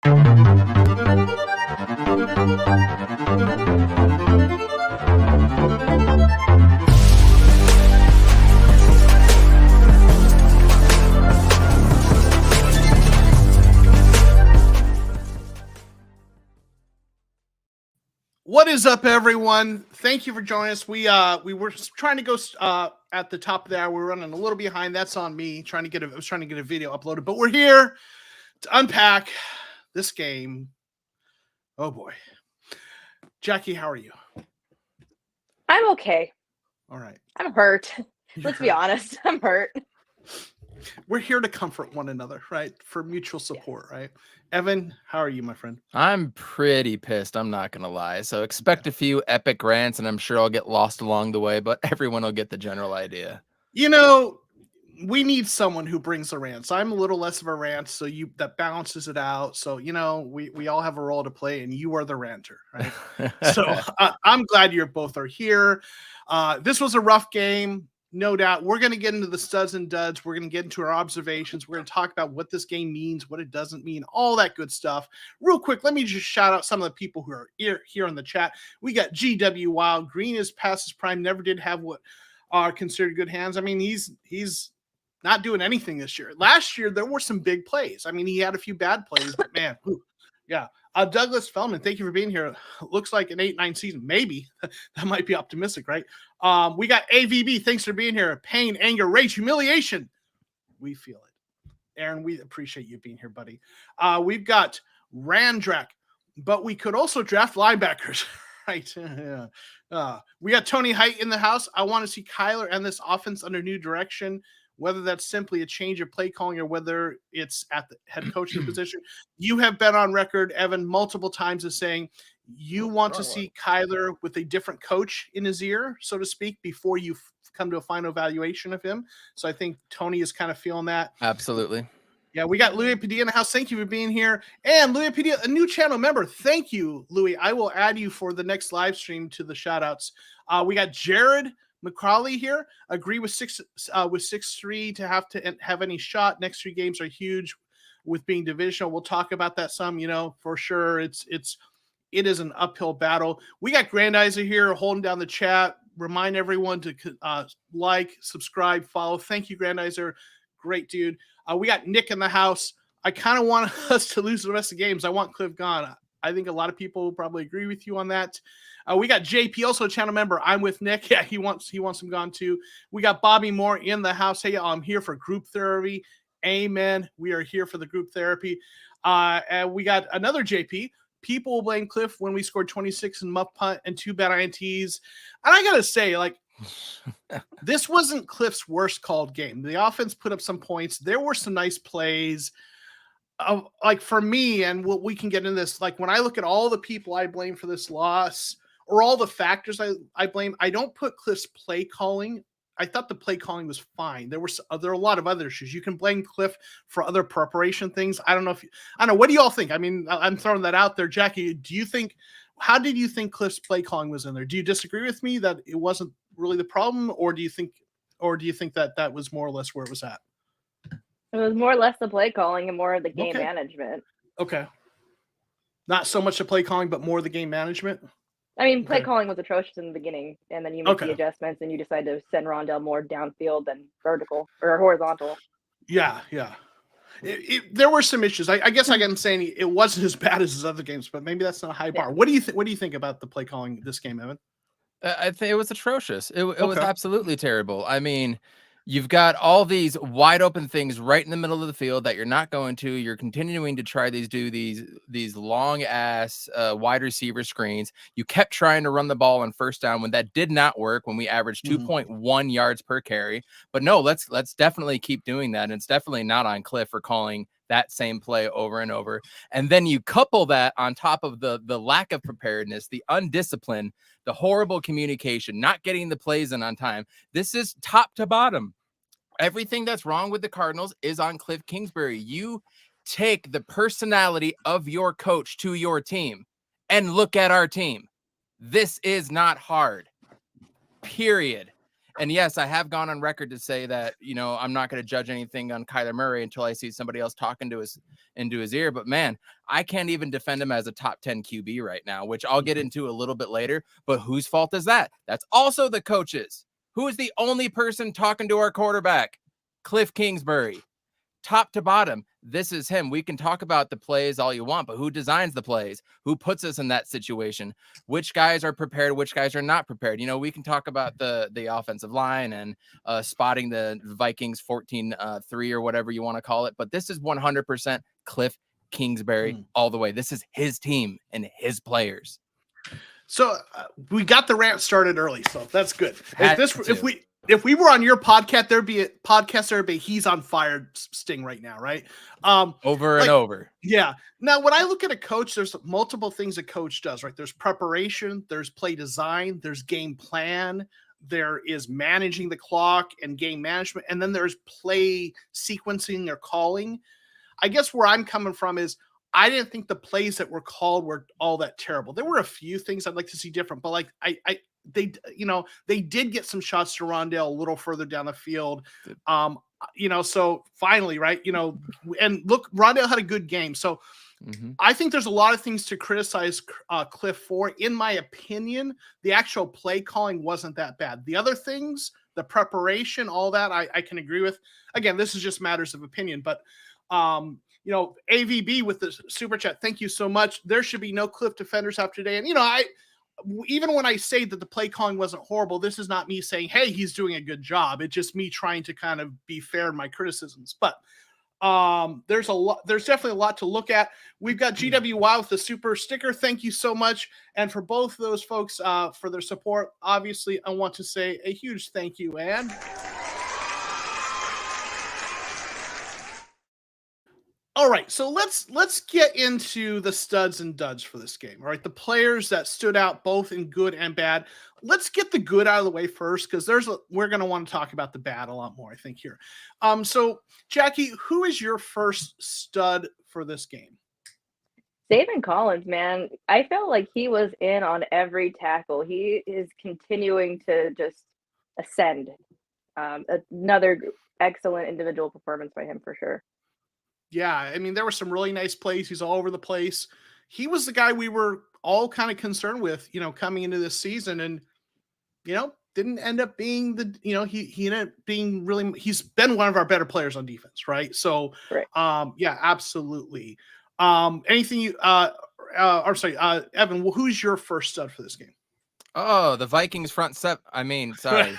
What is up, everyone? Thank you for joining us. We were trying to go at the top of the hour. We're running a little behind. That's on me. I was trying to get a video uploaded, but we're here to unpack this game. Oh boy, Jackie, how are you? I'm okay. All right. I'm hurt. Let's be honest. I'm hurt. We're here to comfort one another, right? For mutual support, right? Evan, how are you, my friend? I'm pretty pissed. I'm not going to lie. So expect a few epic rants, and I'm sure I'll get lost along the way, but everyone will get the general idea. You know, we need someone who brings the rants. I'm a little less of a rant, so that balances it out. So, you know, we all have a role to play, and you are the ranter, right? So I'm glad you both are here. This was a rough game. No doubt. We're going to get into the studs and duds. We're going to get into our observations. We're going to talk about what this game means, what it doesn't mean, all that good stuff. Real quick, let me just shout out some of the people who are here in the chat. We got GW Wild. Green is past his prime. Never did have what are considered good hands. I mean, he's not doing anything this year. Last year, there were some big plays. I mean, he had a few bad plays, but man, yeah. Douglas Feldman, thank you for being here. Looks like an 8-9 season. Maybe. That might be optimistic, right? We got AVB. Thanks for being here. Pain, anger, rage, humiliation. We feel it. Aaron, we appreciate you being here, buddy. We've got Randrak, but we could also draft linebackers, right? We got Tony Height in the house. I want to see Kyler and this offense under new direction, whether that's simply a change of play calling or whether it's at the head coaching position. You have been on record, Evan, multiple times as saying you want to see Kyler with a different coach in his ear, so to speak, before you come to a final evaluation of him. So I think Tony is kind of feeling that. Absolutely. Yeah, we got Louis Padilla in the house. Thank you for being here. And Louis Padilla, a new channel member. Thank you, Louis. I will add you for the next live stream to the shout-outs. We got Jared McCrawley here. Agree with 6-3 to have any shot. Next 3 games are huge with being divisional. We'll talk about that some, you know, for sure. It is an uphill battle. We got Grandizer here holding down the chat. Remind everyone to like, subscribe, follow. Thank you, Grandizer. Great dude. We got Nick in the house. I kind of want us to lose the rest of the games. I want Cliff gone. I think a lot of people will probably agree with you on that. We got JP, also a channel member. I'm with Nick. Yeah, he wants him gone too. We got Bobby Moore in the house. Hey, I'm here for group therapy. Amen. We are here for the group therapy. And we got another JP. People will blame Cliff when we scored 26 in muff punt and 2 bad INTs. And I got to say, like, this wasn't Cliff's worst called game. The offense put up some points. There were some nice plays. Like for me, and we can get into this, like when I look at all the people I blame for this loss or all the factors I blame, I don't put Cliff's play calling. I thought the play calling was fine. There are a lot of other issues. You can blame Cliff for other preparation things. I don't know. What do you all think? I mean, I'm throwing that out there. Jackie, how did you think Cliff's play calling was in there? Do you disagree with me that it wasn't really the problem, or do you think that was more or less where it was at? It was more or less the play calling and more of the game management. Okay. Not so much the play calling, but more the game management? I mean, play calling was atrocious in the beginning, and then you make the adjustments, and you decide to send Rondell more downfield than vertical or horizontal. Yeah. There were some issues. I guess I'm saying it wasn't as bad as his other games, but maybe that's not a high bar. What do you think about the play calling this game, Evan? I think it was atrocious. It was absolutely terrible. I mean, you've got all these wide open things right in the middle of the field that you're not going to. You're continuing to try these long ass wide receiver screens. You kept trying to run the ball on first down when that did not work, when we averaged 2.1 yards per carry. But no, let's definitely keep doing that. And it's definitely not on Cliff for calling that same play over and over. And then you couple that on top of the lack of preparedness, the undiscipline, the horrible communication, not getting the plays in on time. This is top to bottom. Everything that's wrong with the Cardinals is on Cliff Kingsbury. You take the personality of your coach to your team and look at our team. This is not hard, period. And yes, I have gone on record to say that, I'm not going to judge anything on Kyler Murray until I see somebody else talking into his ear. But man, I can't even defend him as a top 10 QB right now, which I'll get into a little bit later. But whose fault is that? That's also the coaches. Who is the only person talking to our quarterback? Cliff Kingsbury. Top to bottom, this is him. We can talk about the plays all you want, but who designs the plays? Who puts us in that situation? Which guys are prepared? Which guys are not prepared? We can talk about the offensive line and spotting the Vikings 14-3 or whatever you want to call it. But this is 100% Cliff Kingsbury all the way. This is his team and his players. So we got the rant started early, so that's good. If we were on your podcast, there'd be a he's on fire sting right now, right? Over and over. Yeah. Now, when I look at a coach, there's multiple things a coach does, right? There's preparation, there's play design, there's game plan, there is managing the clock and game management, and then there's play sequencing or calling. I guess where I'm coming from is I didn't think the plays that were called were all that terrible. There were a few things I'd like to see different, but like they did get some shots to Rondale a little further down the field. So finally, right, and look, Rondale had a good game. So I think there's a lot of things to criticize Cliff for. In my opinion, the actual play calling wasn't that bad. The other things, the preparation, all that, I can agree with. Again, this is just matters of opinion, but AVB with the super chat. Thank you so much. There should be no Cliff defenders after today. And, even when I say that the play calling wasn't horrible, this is not me saying, hey, he's doing a good job. It's just me trying to kind of be fair in my criticisms. But there's definitely a lot to look at. We've got GWY with the super sticker. Thank you so much. And for both of those folks for their support, obviously, I want to say a huge thank you. And all right, so let's get into the studs and duds for this game. All right, the players that stood out both in good and bad. Let's get the good out of the way first, because we're going to want to talk about the bad a lot more, I think, here. So Jackie, who is your first stud for this game? Zaven Collins, man. I felt like he was in on every tackle. He is continuing to just ascend. Another excellent individual performance by him for sure. Yeah, I mean, there were some really nice plays. He's all over the place. He was the guy we were all kind of concerned with, coming into this season, and didn't end up being he ended up being really. He's been one of our better players on defense, right? So, right. Yeah, absolutely. Anything you? Evan, who's your first stud for this game? Oh, the Vikings front seven. I mean, sorry.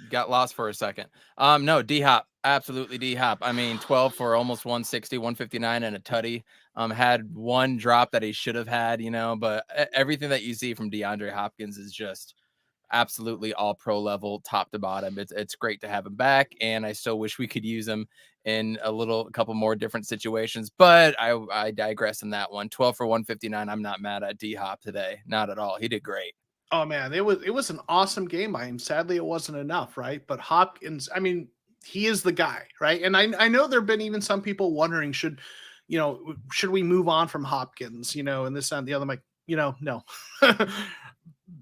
Got lost for a second. No, D-Hop. Absolutely D-Hop. I mean, 12 for almost 160, 159 and a tutty. Had one drop that he should have had, but everything that you see from DeAndre Hopkins is just absolutely all pro level, top to bottom. It's great to have him back, and I still wish we could use him in a couple more different situations, but I digress in that one. 12 for 159. I'm not mad at D-Hop today. Not at all. He did great. Oh man, it was an awesome game by him. Sadly, it wasn't enough, right? But Hopkins, I mean, he is the guy, right? And I know there've been even some people wondering, should we move on from Hopkins, and this and the other. I'm like, no.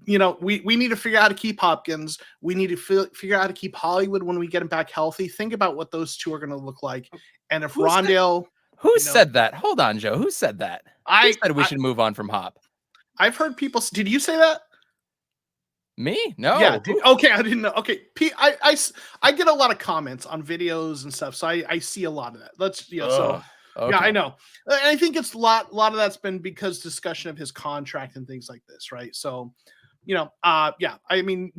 We need to figure out how to keep Hopkins. We need to figure out how to keep Hollywood when we get him back healthy. Think about what those two are going to look like. And if Rondale... Who said that? Hold on, Joe. Who said that? Who said we should move on from Hop? I've heard people... Did you say that? Me? No. Yeah. Okay. I didn't know. Okay. I get a lot of comments on videos and stuff, so I see a lot of that. Okay. Yeah, I know. And I think it's a lot of that's been because discussion of his contract and things like this, right? So, yeah. I mean,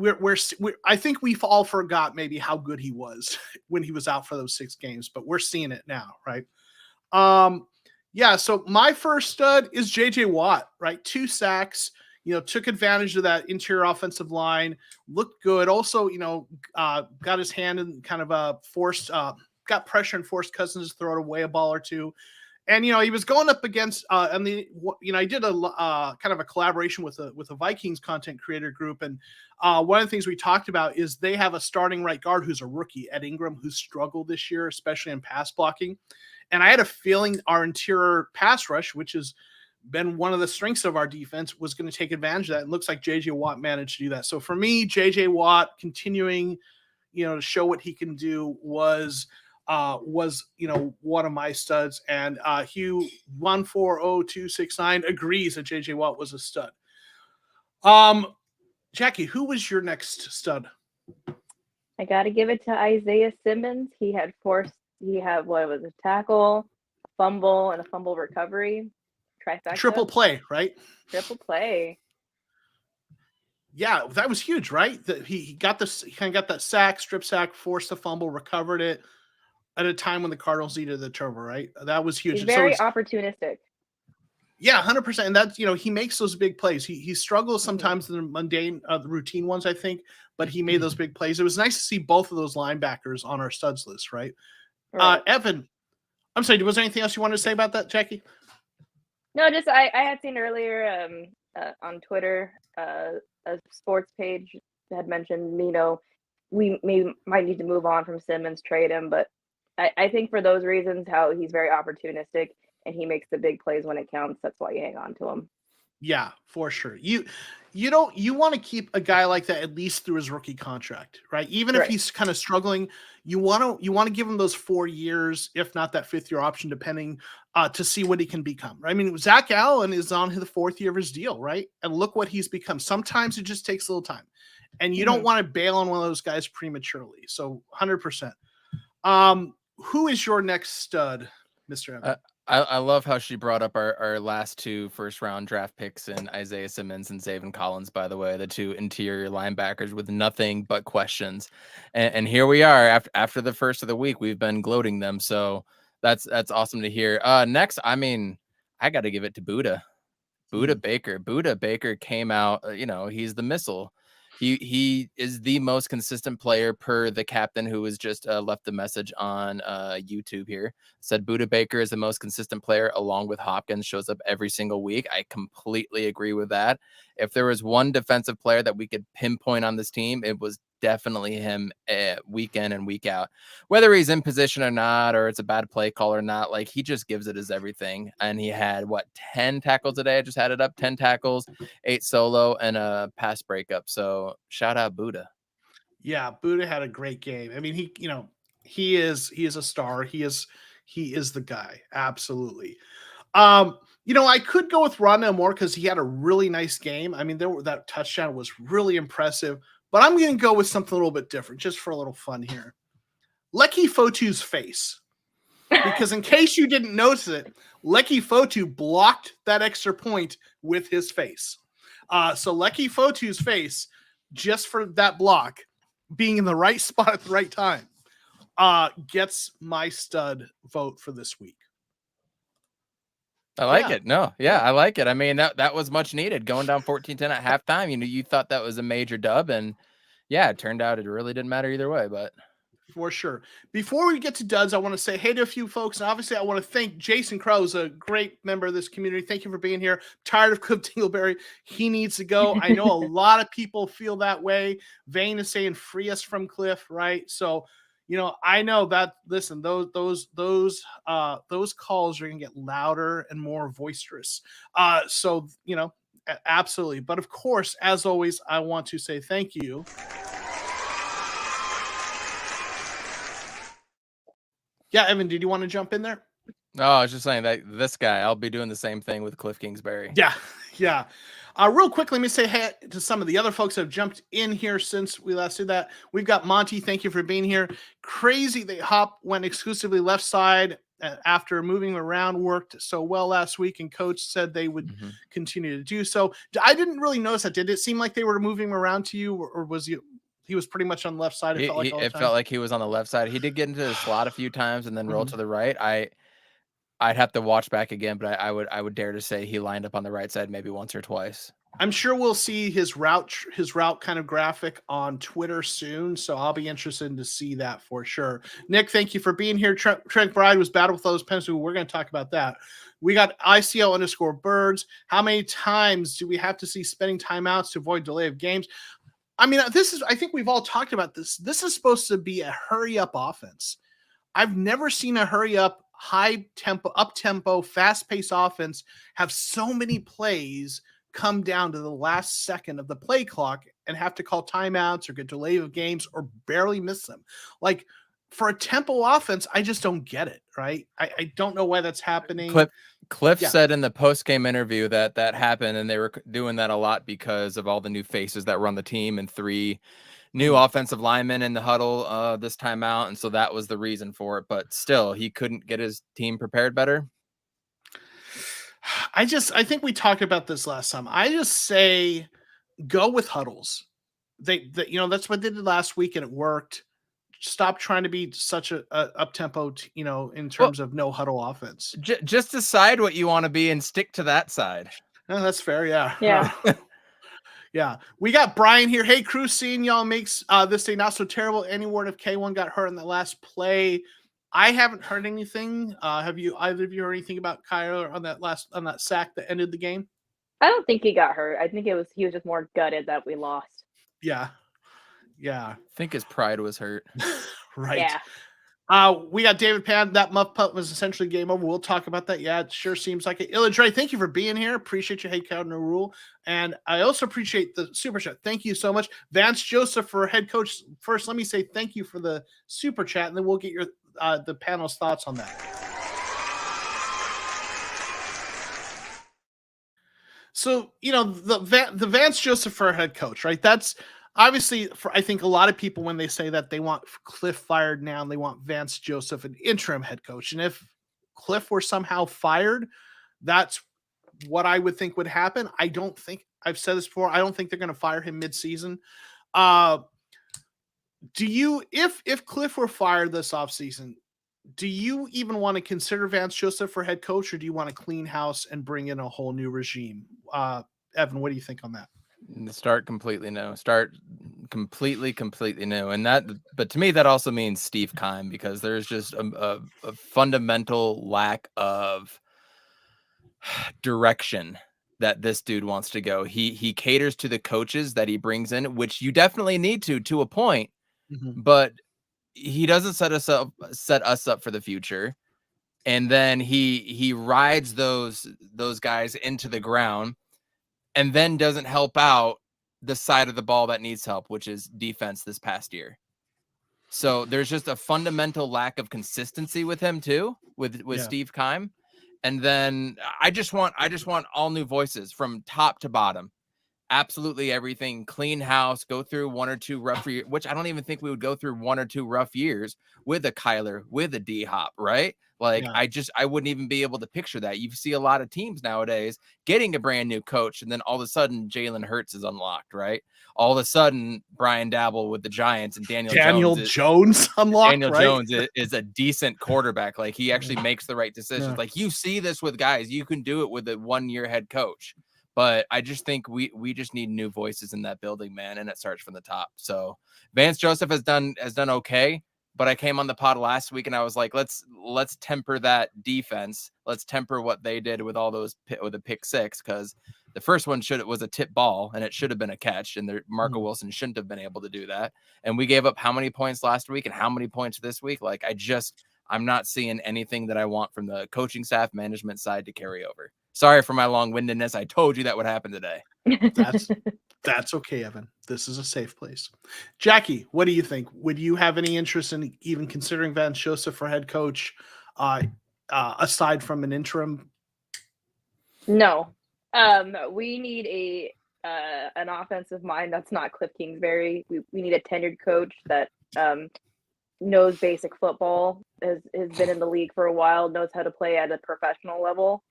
I think we've all forgot maybe how good he was when he was out for those 6 games, but we're seeing it now, right? Yeah. So my first stud is JJ Watt, right? 2 sacks. Took advantage of that interior offensive line, looked good. Also, got his hand in kind of got pressure and forced Cousins to throw away a ball or two. And, he was going up against, I did a kind of a collaboration with a Vikings content creator group. And one of the things we talked about is they have a starting right guard who's a rookie, Ed Ingram, who's struggled this year, especially in pass blocking. And I had a feeling our interior pass rush, which is been one of the strengths of our defense, was going to take advantage of that. It looks like J.J. Watt managed to do that. So for me, J.J. Watt continuing, to show what he can do was one of my studs. And Hugh 140269 agrees that J.J. Watt was a stud. Jackie, who was your next stud? I got to give it to Isaiah Simmons. He had a tackle, a fumble, and a fumble recovery. Trifecta. Triple play, right? Triple play. Yeah, that was huge, right? That he kind of got that sack, strip sack, forced the fumble, recovered it at a time when the Cardinals needed the turnover, right? That was huge. He's very opportunistic. Yeah, 100%. And that's, he makes those big plays. He struggles sometimes in the mundane, the routine ones, I think, but he made those big plays. It was nice to see both of those linebackers on our studs list, right? Evan, I'm sorry, was there anything else you wanted to say about that, Jackie? No, just I had seen earlier on Twitter, a sports page had mentioned, we might need to move on from Simmons, trade him, but I think for those reasons, how he's very opportunistic and he makes the big plays when it counts. That's why you hang on to him. Yeah, for sure. You want to keep a guy like that at least through his rookie contract, right? Even if he's kind of struggling, you want to give him those 4 years, if not that 5th year option, depending, to see what he can become. Right? I mean, Zach Allen is on the 4th year of his deal, right? And look what he's become. Sometimes it just takes a little time, and you don't want to bail on one of those guys prematurely. So 100%. Who is your next stud, Mr. Evan? I love how she brought up our last 2 first-round draft picks in Isaiah Simmons and Zaven Collins, by the way, the 2 interior linebackers with nothing but questions. And here we are after the first of the week. We've been gloating them. So that's awesome to hear. Next, I got to give it to Buda Baker. Buda Baker came out, he's the missile. He is the most consistent player, per the captain, who was just left the message on YouTube here. Said Buda Baker is the most consistent player, along with Hopkins, shows up every single week. I completely agree with that. If there was one defensive player that we could pinpoint on this team, it was definitely him, week in and week out. Whether he's in position or not, or it's a bad play call or not, like, he just gives it his everything. And he had 10 tackles today? I just had it up. 10 tackles, 8 solo, and a pass breakup. So shout out Buda. Yeah, Buda had a great game. I mean, he is a star. He is the guy. Absolutely. I could go with Rondale Moore because he had a really nice game. I mean, that touchdown was really impressive. But I'm going to go with something a little bit different, just for a little fun here. Leki Fotu's face. Because in case you didn't notice it, Leki Fotu blocked that extra point with his face. So Leki Fotu's face, just for that block, being in the right spot at the right time, gets my stud vote for this week. I like it. No, yeah, I like it. I mean, that was much needed. Going down 14-10 at halftime, you thought that was a major dub, and yeah, it turned out it really didn't matter either way. But for sure. Before we get to duds, I want to say hey to a few folks, and obviously I want to thank Jason Crow, who's a great member of this community. Thank you for being here. Tired of Cliff Dingleberry. He needs to go. I know a lot of people feel that way. Vane is saying free us from Cliff, right? So, I know that. Listen, those calls are gonna get louder and more boisterous. So absolutely. But of course, as always, I want to say thank you. Yeah, Evan, did you want to jump in there? No, I was just saying that this guy, I'll be doing the same thing with Cliff Kingsbury. Yeah. Real quick, let me say hey to some of the other folks that have jumped in here since we last did that. We've got Monty. Thank you for being here. Crazy that Hop went exclusively left side after moving around, worked so well last week, and coach said they would continue to do so. I didn't really notice that. Did it seem like they were moving around to you, or was he was pretty much on the left side? It felt like he was on the left side. He did get into the slot a few times and then roll to the right. I'd have to watch back again, but I would dare to say he lined up on the right side maybe once or twice. I'm sure we'll see his route kind of graphic on Twitter soon, so I'll be interested to see that for sure. Nick, thank you for being here. Trent Bride was battled with those penalties. We're going to talk about that. We got ICL_birds. How many times do we have to see spending timeouts to avoid delay of games? I mean, I think we've all talked about this. This is supposed to be a hurry up offense. I've never seen a hurry up up-tempo, fast-paced offense have so many plays come down to the last second of the play clock and have to call timeouts or get delay of games or barely miss them? Like, for a tempo offense, I just don't get it, right? I don't know why that's happening. Cliff said in the post-game interview that happened, and they were doing that a lot because of all the new faces that were on the team and 3 new offensive linemen in the huddle this time out, and so that was the reason for it. But still, he couldn't get his team prepared better. I think we talked about this last time. I just say go with huddles. That's what they did last week, and it worked. Stop trying to be such a up-tempo, in terms of no huddle offense. Just decide what you want to be and stick to that side. Oh, that's fair. Yeah. Yeah. Yeah. We got Brian here. Hey, crew, seeing y'all makes this day not so terrible. Any word if K1 got hurt in the last play? I haven't heard anything. Have you, either of you, heard anything about Kyler on that sack that ended the game? I don't think he got hurt. I think he was just more gutted that we lost. Yeah. I think his pride was hurt. Right. Yeah. We got David Pan. That muff putt was essentially game over. We'll talk about that. Yeah, it sure seems like it. Illadre, thank you for being here. Appreciate you. Hey, Count No Rule. And I also appreciate the super chat. Thank you so much. Vance Joseph for head coach. First, let me say thank you for the super chat, and then we'll get your the panel's thoughts on that. So, the Vance Joseph for head coach, right? That's obviously, I think a lot of people, when they say that, they want Cliff fired now and they want Vance Joseph an interim head coach. And if Cliff were somehow fired, that's what I would think would happen. I don't think, I've said this before, I don't think they're going to fire him mid-season. If Cliff were fired this offseason, do you even want to consider Vance Joseph for head coach, or do you want to clean house and bring in a whole new regime? Evan, what do you think on that? Start completely new. Start completely new. And but to me, that also means Steve Keim, because there's just a fundamental lack of direction that this dude wants to go. He caters to the coaches that he brings in, which you definitely need to a point, but he doesn't set us up for the future. And then he rides those guys into the ground, and then doesn't help out the side of the ball that needs help, which is defense this past year. So there's just a fundamental lack of consistency with him too, with Steve Keim. And then I just want all new voices from top to bottom. Absolutely everything, clean house, go through 1 or 2 rough years, which I don't even think we would go through 1 or 2 rough years with a Kyler, with a D-Hop, right? Like, I wouldn't even be able to picture that. You see a lot of teams nowadays getting a brand new coach, and then all of a sudden Jalen Hurts is unlocked, right? All of a sudden Brian Dabble with the Giants and Daniel Jones unlocked. Daniel Jones is a decent quarterback. Like, he actually makes the right decisions. Yeah. Like, you see this with guys. You can do it with a 1-year head coach. But I just think we just need new voices in that building, man, and it starts from the top. So Vance Joseph has done okay, but I came on the pod last week and I was like, let's temper that defense. Let's temper what they did with all those with a pick 6, because the first one was a tip ball and it should have been a catch, and Marco Wilson shouldn't have been able to do that. And we gave up how many points last week and how many points this week? Like, I'm not seeing anything that I want from the coaching staff, management side to carry over. Sorry for my long-windedness. I told you that would happen today. That's okay, Evan. This is a safe place. Jackie, what do you think? Would you have any interest in even considering Vance Joseph for head coach, aside from an interim? No. We need an offensive mind that's not Cliff Kingsbury. We need a tenured coach that knows basic football, has been in the league for a while, knows how to play at a professional level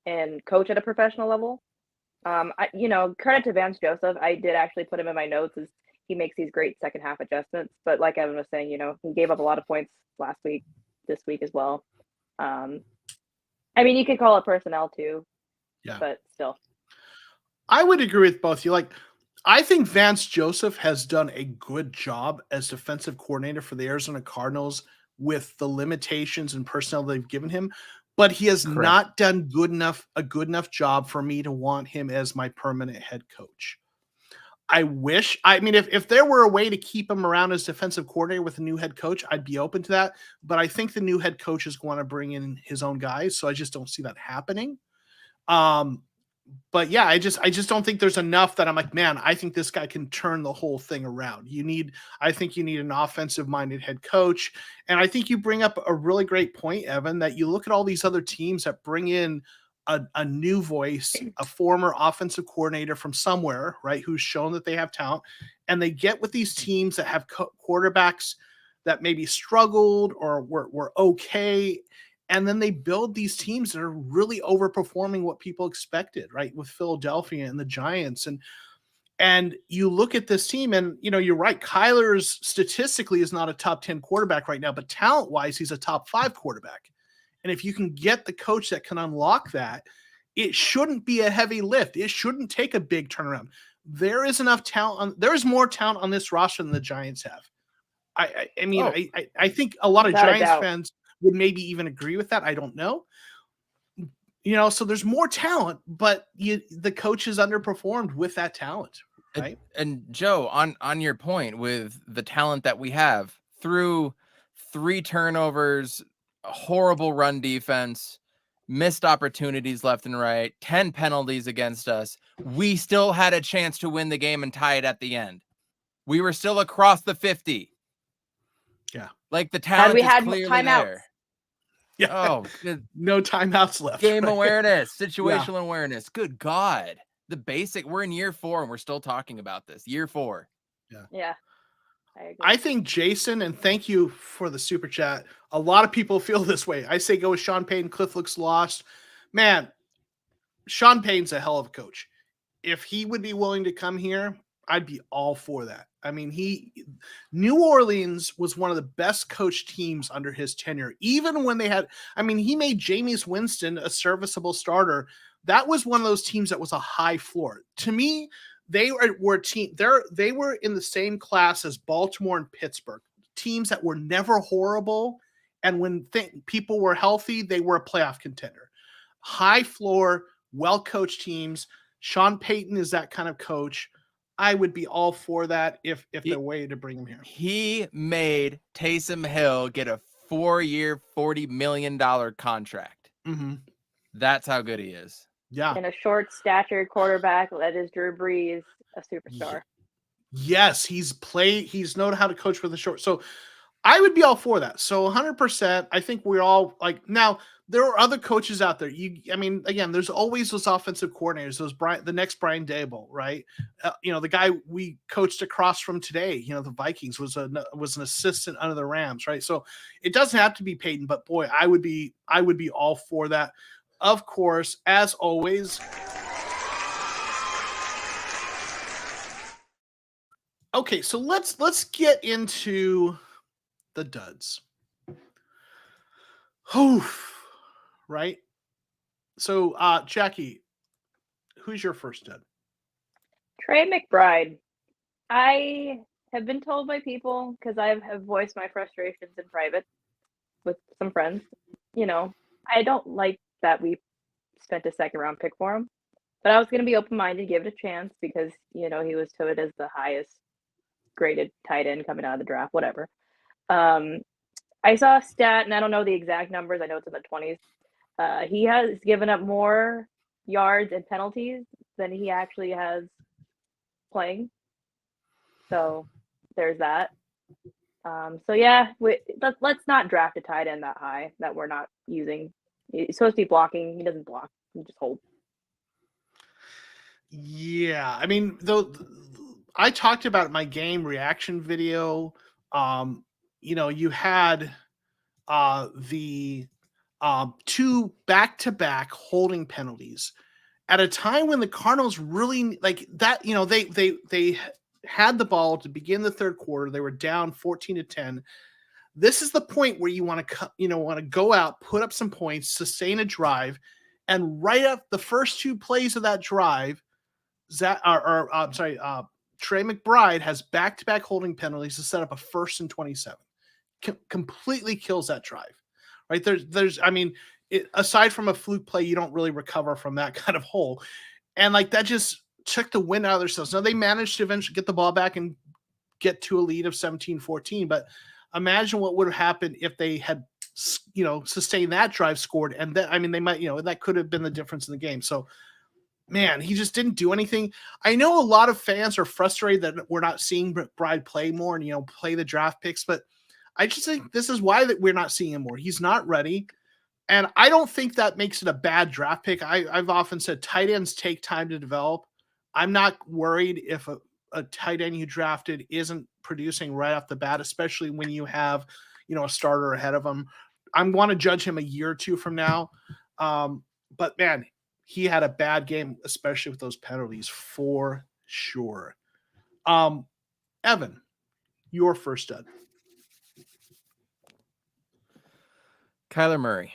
and coach at a professional level. Credit to Vance Joseph. I did actually put him in my notes, as he makes these great second half adjustments. But like Evan was saying, he gave up a lot of points last week, this week as well. You could call it personnel too. Yeah. But still. I would agree with both of you. Like, I think Vance Joseph has done a good job as defensive coordinator for the Arizona Cardinals with the limitations and personnel they've given him. But he has not done a good enough job for me to want him as my permanent head coach. I wish. I mean, if there were a way to keep him around as defensive coordinator with a new head coach, I'd be open to that. But I think the new head coach is going to bring in his own guys, so I just don't see that happening. But yeah, I just don't think there's enough that I'm like, man, I think this guy can turn the whole thing around. I think you need an offensive-minded head coach. And I think you bring up a really great point, Evan, that you look at all these other teams that bring in a new voice, a former offensive coordinator from somewhere, right, who's shown that they have talent, and they get with these teams that have quarterbacks that maybe struggled or were okay, and then they build these teams that are really overperforming what people expected, right, with Philadelphia and the Giants. And you look at this team, and you're right, Kyler's statistically is not a top 10 quarterback right now, but talent-wise, he's a top 5 quarterback. And if you can get the coach that can unlock that, it shouldn't be a heavy lift. It shouldn't take a big turnaround. There is enough talent. There is more talent on this roster than the Giants have. I think a lot of Giants fans would maybe even agree with that. I don't know. So there's more talent, but the coach has underperformed with that talent, right? And Joe, on your point with the talent that we have, through 3 turnovers, a horrible run defense, missed opportunities left and right, 10 penalties against us, we still had a chance to win the game and tie it at the end. We were still across the 50. Yeah. Like, the talent is clearly timeouts there. Yeah. Oh, no timeouts left. Game awareness, situational awareness. Good God. The basic, we're in year 4 and we're still talking about this. Year 4. Yeah. I think Jason, and thank you for the super chat. A lot of people feel this way. I say go with Sean Payton. Cliff looks lost. Man, Sean Payton's a hell of a coach. If he would be willing to come here, I'd be all for that. I mean, New Orleans was one of the best coached teams under his tenure. Even when he made Jameis Winston a serviceable starter. That was one of those teams that was a high floor. To me, they were a team. They were in the same class as Baltimore and Pittsburgh, teams that were never horrible. And when people were healthy, they were a playoff contender. High floor, well-coached teams. Sean Payton is that kind of coach. I would be all for that if the way to bring him here. He made Taysom Hill get a 4-year, $40 million contract. Mm-hmm. That's how good he is. Yeah. And a short statured quarterback that is Drew Brees, a superstar. Yes, he's known how to coach with a short. So I would be all for that. So 100%. I think we're all like, now there are other coaches out there. Again, there's always those offensive coordinators, the next Brian Daboll, right? The guy we coached across from today, the Vikings was an assistant under the Rams, right? So it doesn't have to be Peyton, but boy, I would be all for that. Of course, as always. Okay, so let's get into the duds. Right? So, Jackie, who's your first dud? Trey McBride. I have been told by people, because I have voiced my frustrations in private with some friends, I don't like that we spent a 2nd round pick for him, but I was going to be open-minded, give it a chance, because, he was touted as the highest graded tight end coming out of the draft, whatever. I saw a stat, and I don't know the exact numbers. I know it's in the 20s. He has given up more yards and penalties than he actually has playing. So there's that. Let's not draft a tight end that high that we're not using. He's supposed to be blocking. He doesn't block. He just holds. Yeah. Though I talked about my game reaction video. You had the 2 back-to-back holding penalties at a time when the Cardinals really like that. They had the ball to begin the 3rd quarter. They were down 14-10. This is the point where you want to go out, put up some points, sustain a drive, and right up the first 2 plays of that drive, Trey McBride has back-to-back holding penalties to set up a 1st and 27. Completely kills that drive, right? Aside from a fluke play, you don't really recover from that kind of hole. And that just, took the wind out of themselves. Now they managed to eventually get the ball back and get to a lead of 17-14, but imagine what would have happened if they had, sustained that drive, scored, and then, I mean, they might, that could have been the difference in the game. So, man, he just didn't do anything. I know a lot of fans are frustrated that we're not seeing Bride play more and, play the draft picks, but I just think this is why that we're not seeing him more. He's not ready. And I don't think that makes it a bad draft pick. I've often said tight ends take time to develop. I'm not worried if a tight end you drafted isn't producing right off the bat, especially when you have, a starter ahead of him. I want to judge him a year or two from now. But man, he had a bad game, especially with those penalties, for sure. Evan, your first stud. Kyler Murray.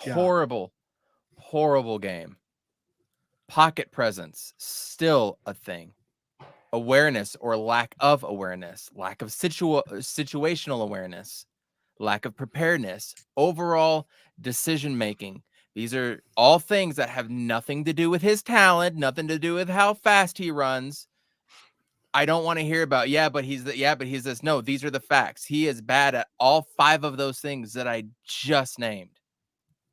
Yeah. Horrible game. Pocket presence, still a thing. Awareness or lack of awareness, lack of situational awareness, lack of preparedness, overall decision-making. These are all things that have nothing to do with his talent, nothing to do with how fast he runs. I don't want to hear about, but he's this. No, these are the facts. He is bad at all 5 of those things that I just named.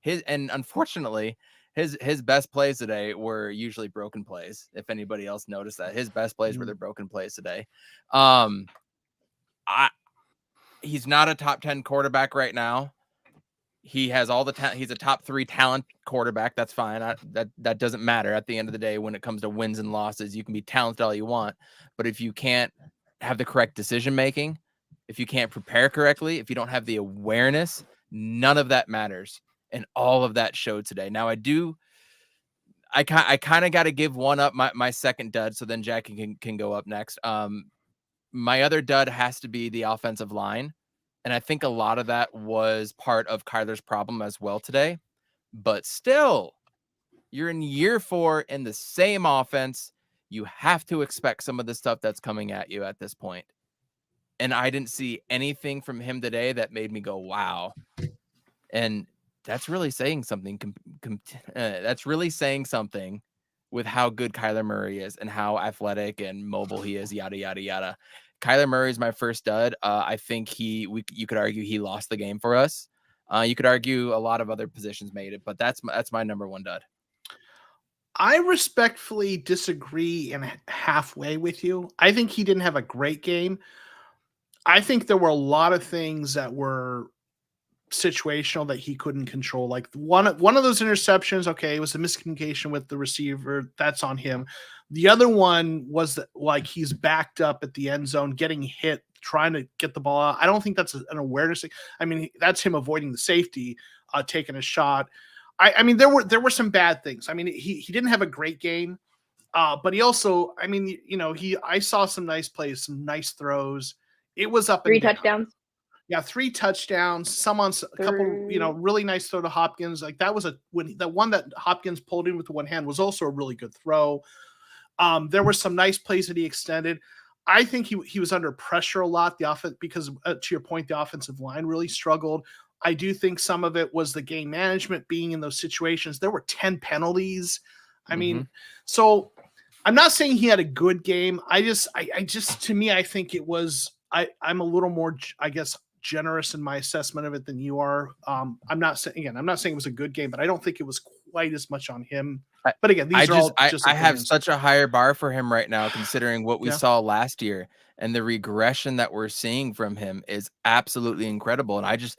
And unfortunately, his best plays today were usually broken plays. If anybody else noticed that, his best plays were the broken plays today. He's not a top 10 quarterback right now. He has all the talent. He's a top 3 talent quarterback. That's fine. That doesn't matter at the end of the day. When it comes to wins and losses, you can be talented all you want, but if you can't have the correct decision making, if you can't prepare correctly, if you don't have the awareness, none of that matters. And all of that showed today. Now I kind of got to give one up, my second dud, so then Jackie can go up next. My other dud has to be the offensive line. And I think a lot of that was part of Kyler's problem as well today. But still, you're in year 4 in the same offense. You have to expect some of the stuff that's coming at you at this point. And I didn't see anything from him today that made me go, wow. And that's really saying something. That's really saying something with how good Kyler Murray is and how athletic and mobile he is, yada, yada, yada. Kyler Murray is my first dud. I think you could argue he lost the game for us. You could argue a lot of other positions made it, but that's my number 1 dud. I respectfully disagree in halfway with you. I think he didn't have a great game. I think there were a lot of things that were situational that he couldn't control. Like one of those interceptions, okay, it was a miscommunication with the receiver. That's on him. The other one was that, like, he's backed up at the end zone, getting hit, trying to get the ball out. I don't think that's an awareness thing. I mean, that's him avoiding the safety, taking a shot. I mean, there were some bad things. I mean, he didn't have a great game, but he also, I mean, I saw some nice plays, some nice throws. It was up 3 and down. touchdowns. Yeah, 3 touchdowns. A couple, really nice throw to Hopkins. Like that was the one that Hopkins pulled in with the one hand was also a really good throw. There were some nice plays that he extended. I think he was under pressure a lot. The offense, because to your point, the offensive line really struggled. I do think some of it was the game management, being in those situations. There were 10 penalties. I mean, so I'm not saying he had a good game. I just, to me, I think it was. I'm a little more, I guess, generous in my assessment of it than you are. I'm not saying it was a good game, but I don't think it was quite as much on him. But again, these are all just I have such a higher bar for him right now, considering what we saw last year, and the regression that we're seeing from him is absolutely incredible. And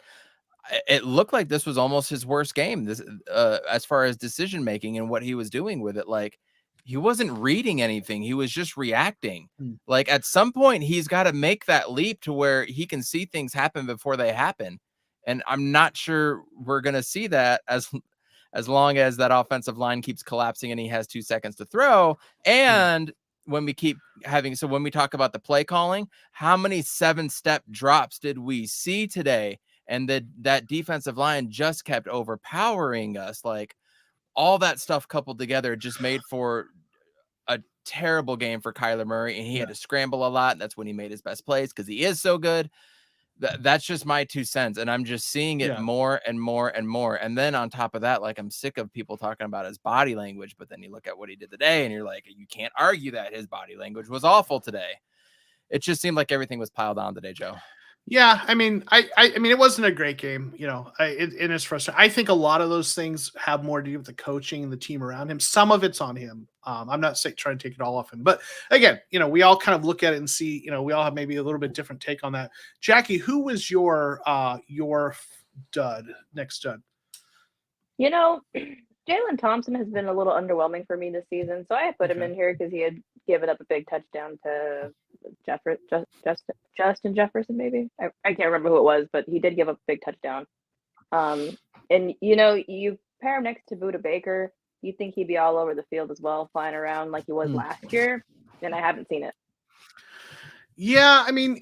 it looked like this was almost his worst game, this as far as decision making and what he was doing with it. Like, he wasn't reading anything. He was just reacting. Like, at some point, he's got to make that leap to where he can see things happen before they happen. And I'm not sure we're going to see that as long as that offensive line keeps collapsing and he has 2 seconds to throw. And when we when we talk about the play calling, how many 7-step drops did we see today? And that defensive line just kept overpowering us. Like, all that stuff coupled together just made for a terrible game for Kyler Murray, and he had to scramble a lot. That's when he made his best plays because he is so good. That's just my 2 cents, and I'm just seeing it more and more and more. And then on top of that, like, I'm sick of people talking about his body language, but then you look at what he did today, and you're like, you can't argue that his body language was awful today. It just seemed like everything was piled on today, Joe. Yeah, I mean, I mean, it wasn't a great game, you know. It is frustrating. I think a lot of those things have more to do with the coaching and the team around him. Some of it's on him. I'm not trying to take it all off him, but again, you know, we all kind of look at it and see, you know, we all have maybe a little bit different take on that. Jackie, who was your next stud? You know, Jalen Thompson has been a little underwhelming for me this season, so I put him in here because he had given up a big touchdown to Justin Jefferson, maybe. I can't remember who it was, but he did give up a big touchdown. And, you know, you pair him next to Budda Baker, you think he'd be all over the field as well, flying around like he was last year, and I haven't seen it. Yeah, I mean,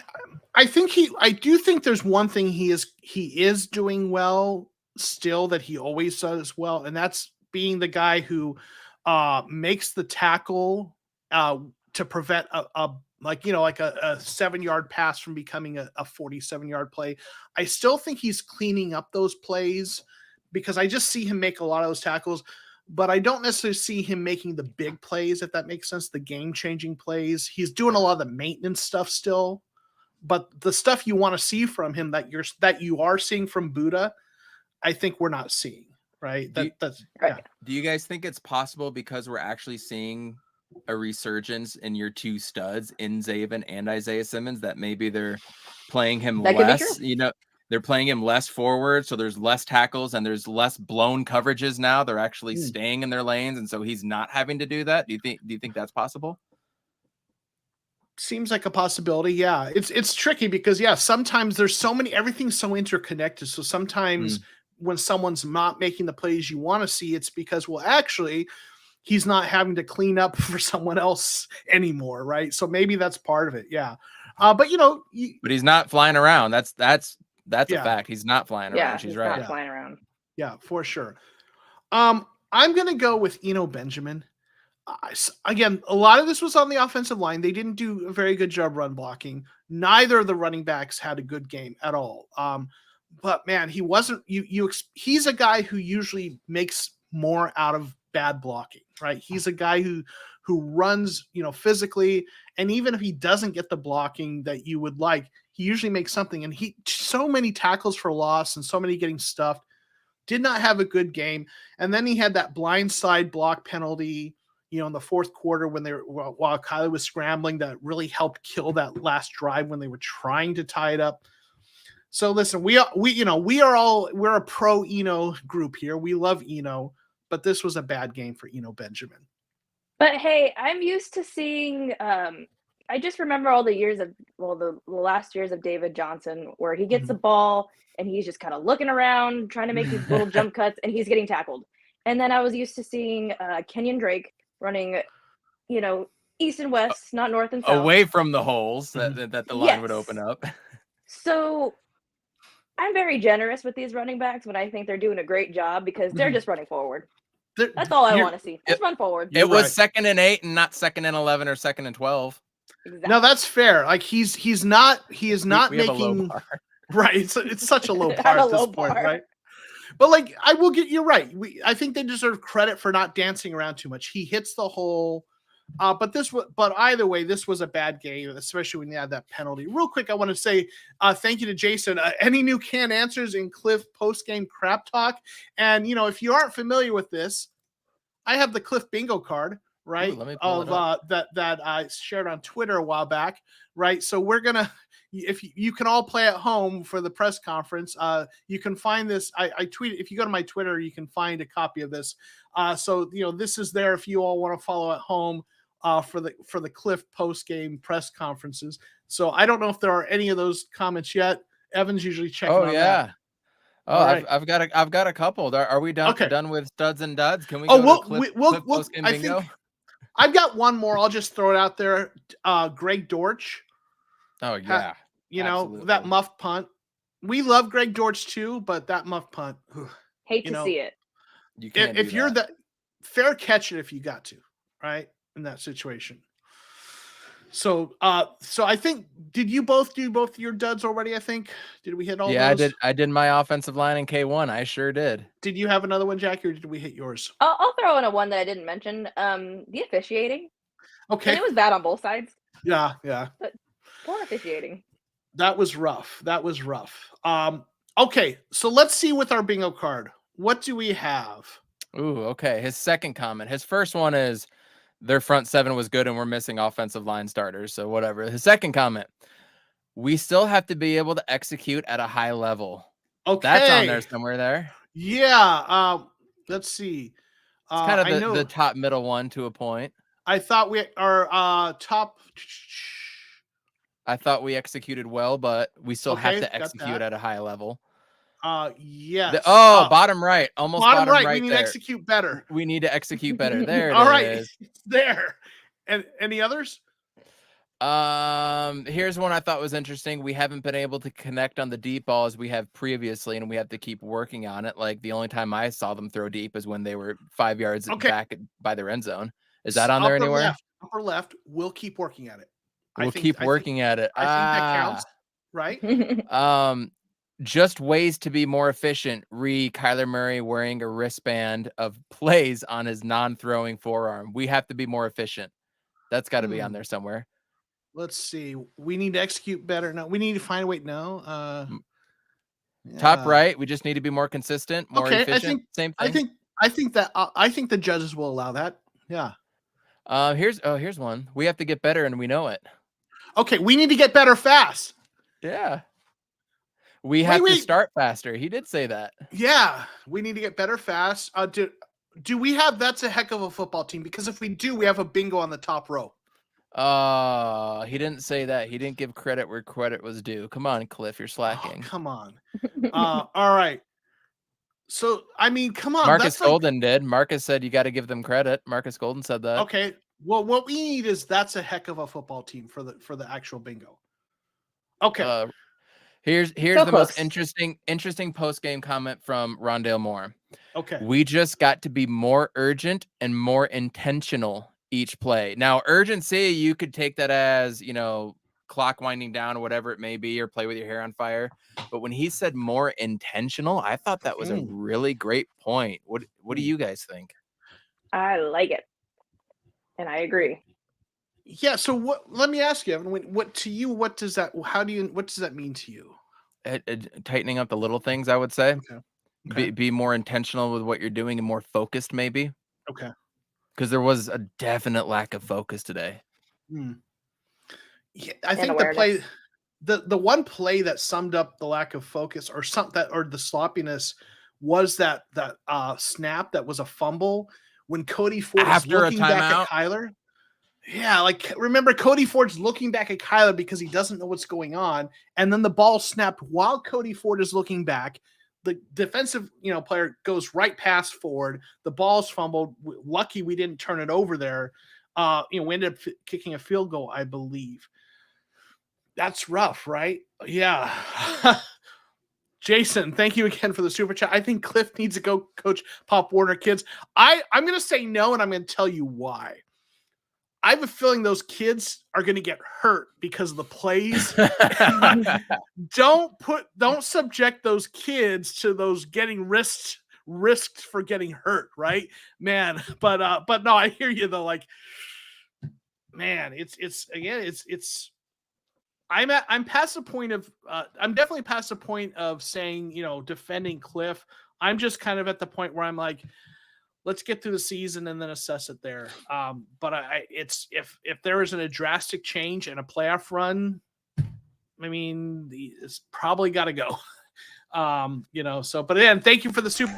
I do think there's one thing he is doing well still that he always does well, and that's being the guy who makes the tackle to prevent a 7-yard pass from becoming a 47-yard play. I still think he's cleaning up those plays because I just see him make a lot of those tackles, but I don't necessarily see him making the big plays, if that makes sense, the game-changing plays. He's doing a lot of the maintenance stuff still, but the stuff you want to see from him that you are seeing from Budda, I think we're not seeing, right? That's right. Yeah. Do you guys think it's possible because we're actually seeing a resurgence in your 2 studs in Zaven and Isaiah Simmons that maybe they're playing him less, you know, they're playing him less forward, so there's less tackles and there's less blown coverages now. They're actually staying in their lanes, and so he's not having to do that. Do you think that's possible? Seems like a possibility. Yeah, it's tricky because sometimes there's everything's so interconnected. So sometimes when someone's not making the plays you want to see, it's because, well, actually, he's not having to clean up for someone else anymore, right? So maybe that's part of it. Yeah, but you know, but he's not flying around. That's a fact. He's not flying around. She's right. Not flying around. Yeah, for sure. I'm gonna go with Eno Benjamin. Again, a lot of this was on the offensive line. They didn't do a very good job run blocking. Neither of the running backs had a good game at all. But man, he wasn't. He's a guy who usually makes more out of bad blocking, right? He's a guy who runs, you know, physically, and even if he doesn't get the blocking that you would like, he usually makes something. And so many tackles for loss and so many getting stuffed. Did not have a good game. And then he had that blindside block penalty, you know, in the fourth quarter while Kyler was scrambling, that really helped kill that last drive when they were trying to tie it up. So listen, we're a pro Eno group here. We love Eno, but this was a bad game for Eno Benjamin. But hey, I'm used to seeing. I just remember all the last years of David Johnson, where he gets the ball and he's just kind of looking around, trying to make these little jump cuts, and he's getting tackled. And then I was used to seeing Kenyon Drake running, you know, east and west, not north and south, away from the holes that the line would open up. So I'm very generous with these running backs when I think they're doing a great job because they're just running forward. That's all I want to see. Just run forward. It was 2nd and 8 and not 2nd and 11 or 2nd and 12. Exactly. No, that's fair. Like he is not making right. It's such a low par at this point, right? But like, you're right. I think they deserve credit for not dancing around too much. He hits the hole. But either way, this was a bad game, especially when you had that penalty. Real quick, I want to say thank you to Jason. Any new canned answers in Cliff post-game crap talk? And, you know, if you aren't familiar with this, I have the Cliff bingo card, right? Ooh, that I shared on Twitter a while back, right? So we're going to, if you can all play at home for the press conference, you can find this. I tweeted, if you go to my Twitter, you can find a copy of this. So, you know, this is there if you all want to follow at home. For the Cliff post game press conferences. So I don't know if there are any of those comments yet. Evan's usually checking. Oh yeah. That. Oh, right. I've got a couple. Are we done? Okay. Done with studs and duds? Can we? We'll post game bingo? I've got one more. I'll just throw it out there. Greg Dortch. Oh yeah. Absolutely. That muff punt. We love Greg Dortch too, but that muff punt. Hate to see it. You can't. If you're the fair catch it if you got to, right? In that situation. So I think, did you both do both your duds already? I think, did we hit all Yeah, those? I did my offensive line in K1. I sure did. Did you have another one, Jackie, or did we hit yours? I'll throw in a one that I didn't mention. The officiating. Okay. And it was bad on both sides. Yeah. But poor officiating. That was rough. Okay, so let's see with our bingo card. What do we have? Ooh, okay. His second comment. His first one is their front seven was good and we're missing offensive line starters. So whatever. His second comment, we still have to be able to execute at a high level. Okay. That's on there somewhere there. Yeah. Let's see. It's kind of the top middle one to a point. I thought we are top. I thought we executed well, but we still have to execute at a high level. Yes. Bottom right. Almost bottom right. We need to execute better. We need to execute better. There it All right. is. It's there. And any others? Here's one I thought was interesting. We haven't been able to connect on the deep ball as we have previously, and we have to keep working on it. Like the only time I saw them throw deep is when they were 5 yards back by their end zone. Is that on there anywhere? Upper left. We'll keep working at it. We'll keep working at it. I think that counts, right? Just ways to be more efficient. Kyler Murray wearing a wristband of plays on his non-throwing forearm. We have to be more efficient. That's got to be on there somewhere. Let's see. We need to execute better. No, we need to find a way. No. Top right. We just need to be more consistent, more efficient. Same thing. I think the judges will allow that. Yeah. Here's one. We have to get better, and we know it. Okay, we need to get better fast. Yeah. We have to start faster. He did say that. Yeah, we need to get better fast. Do we have That's a Heck of a Football Team? Because if we do, we have a bingo on the top row. He didn't say that. He didn't give credit where credit was due. Come on, Cliff, you're slacking. Oh, come on. All right. So, I mean, come on. Marcus Golden did. Marcus said you got to give them credit. Marcus Golden said that. Okay. Well, what we need is That's a Heck of a Football Team for the actual bingo. Okay. Here's the most interesting post-game comment from Rondale Moore. Okay. We just got to be more urgent and more intentional each play. Now, urgency, you could take that as, clock winding down or whatever it may be, or play with your hair on fire. But when he said more intentional, I thought that was a really great point. What do you guys think? I like it. And I agree. Yeah. So let me ask you, Evan, what does that mean to you? Tightening up the little things, I would say. Okay. Be more intentional with what you're doing and more focused, maybe. Okay. Because there was a definite lack of focus today. Yeah, I think the one play that summed up the lack of focus or the sloppiness was that snap that was a fumble when Cody Ford is looking back at Kyler. Yeah, like remember Cody Ford's looking back at Kyler because he doesn't know what's going on, and then the ball snapped while Cody Ford is looking back. The defensive, player goes right past Ford. The ball's fumbled. Lucky we didn't turn it over there. We ended up kicking a field goal, I believe. That's rough, right? Yeah. Jason, thank you again for the super chat. I think Cliff needs to go coach Pop Warner kids. I'm going to say no, and I'm going to tell you why. I have a feeling those kids are going to get hurt because of the plays. Don't subject those kids to those getting risked for getting hurt, right? Man, but no, I hear you though. Like, man, I'm past the point of I'm definitely past the point of saying, defending Cliff. I'm just kind of at the point where I'm like, let's get through the season and then assess it there. But if there isn't a drastic change and a playoff run, I mean, it's probably got to go. But again, thank you for the super.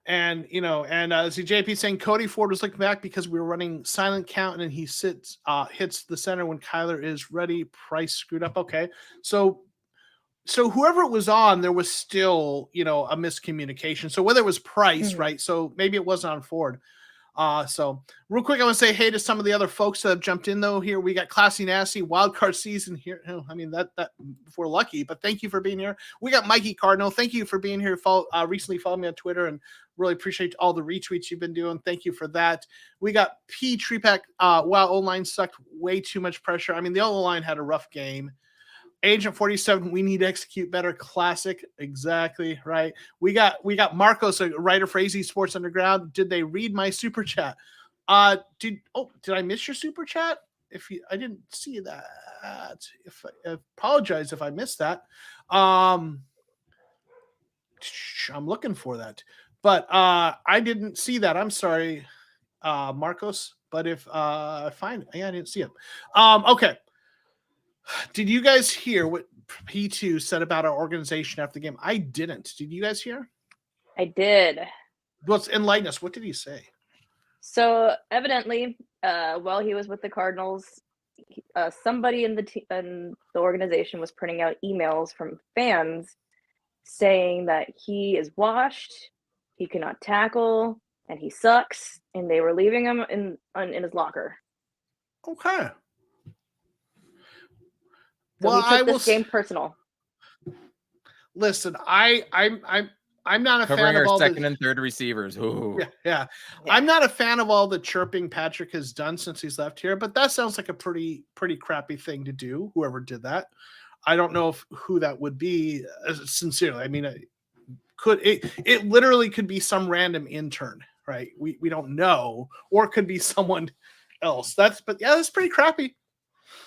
And, see JP saying Cody Ford was looking back because we were running silent count and then he hits the center when Kyler is ready. Price screwed up. Okay. So whoever it was on, there was still, a miscommunication. So whether it was Price, right? So maybe it wasn't on Ford. So real quick, I want to say hey to some of the other folks that have jumped in though. Here we got Classy Nasty wildcard season here. I mean that if we're lucky, but thank you for being here. We got Mikey Cardinal. Thank you for being here. Recently followed me on Twitter and really appreciate all the retweets you've been doing. Thank you for that. We got P Treepack. Wow, O-line sucked way too much pressure. I mean, the O-line had a rough game. Agent 47, we need to execute better. Classic. Exactly. Right. We got Marcos, a writer for AZ Sports Underground. Did they read my super chat? Did I miss your super chat? I didn't see that. I apologize if I missed that. I'm looking for that. But I didn't see that. I'm sorry, Marcos. But if I find it, I didn't see it. Okay. Did you guys hear what P2 said about our organization after the game? I didn't. Did you guys hear? I did. Let's enlighten us. What did he say? So evidently, while he was with the Cardinals, somebody in the organization was printing out emails from fans saying that he is washed, he cannot tackle, and he sucks, and they were leaving him in his locker. Okay. So he took this game personal. Listen, I'm not a fan of all second and third receivers. Ooh. Yeah. I'm not a fan of all the chirping Patrick has done since he's left here, but that sounds like a pretty crappy thing to do. Whoever did that, I don't know who that would be. Sincerely, I mean, it literally could be some random intern, right? We don't know, or it could be someone else. That's pretty crappy.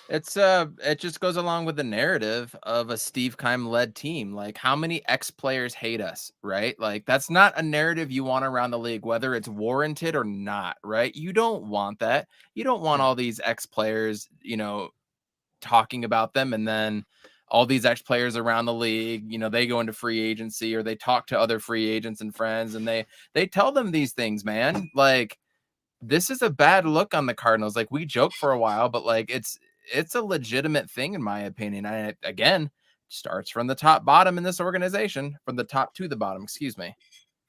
It just goes along with the narrative of a Steve Keim led team. Like, how many ex-players hate us, right? Like, that's not a narrative you want around the league, whether it's warranted or not, right? You don't want that. You don't want all these ex-players, talking about them, and then all these ex-players around the league, they go into free agency or they talk to other free agents and friends, and they tell them these things, man. Like, this is a bad look on the Cardinals. Like, we joked for a while, but like, it's a legitimate thing in my opinion. And again, starts from the bottom in this organization, from the top to the bottom, excuse me.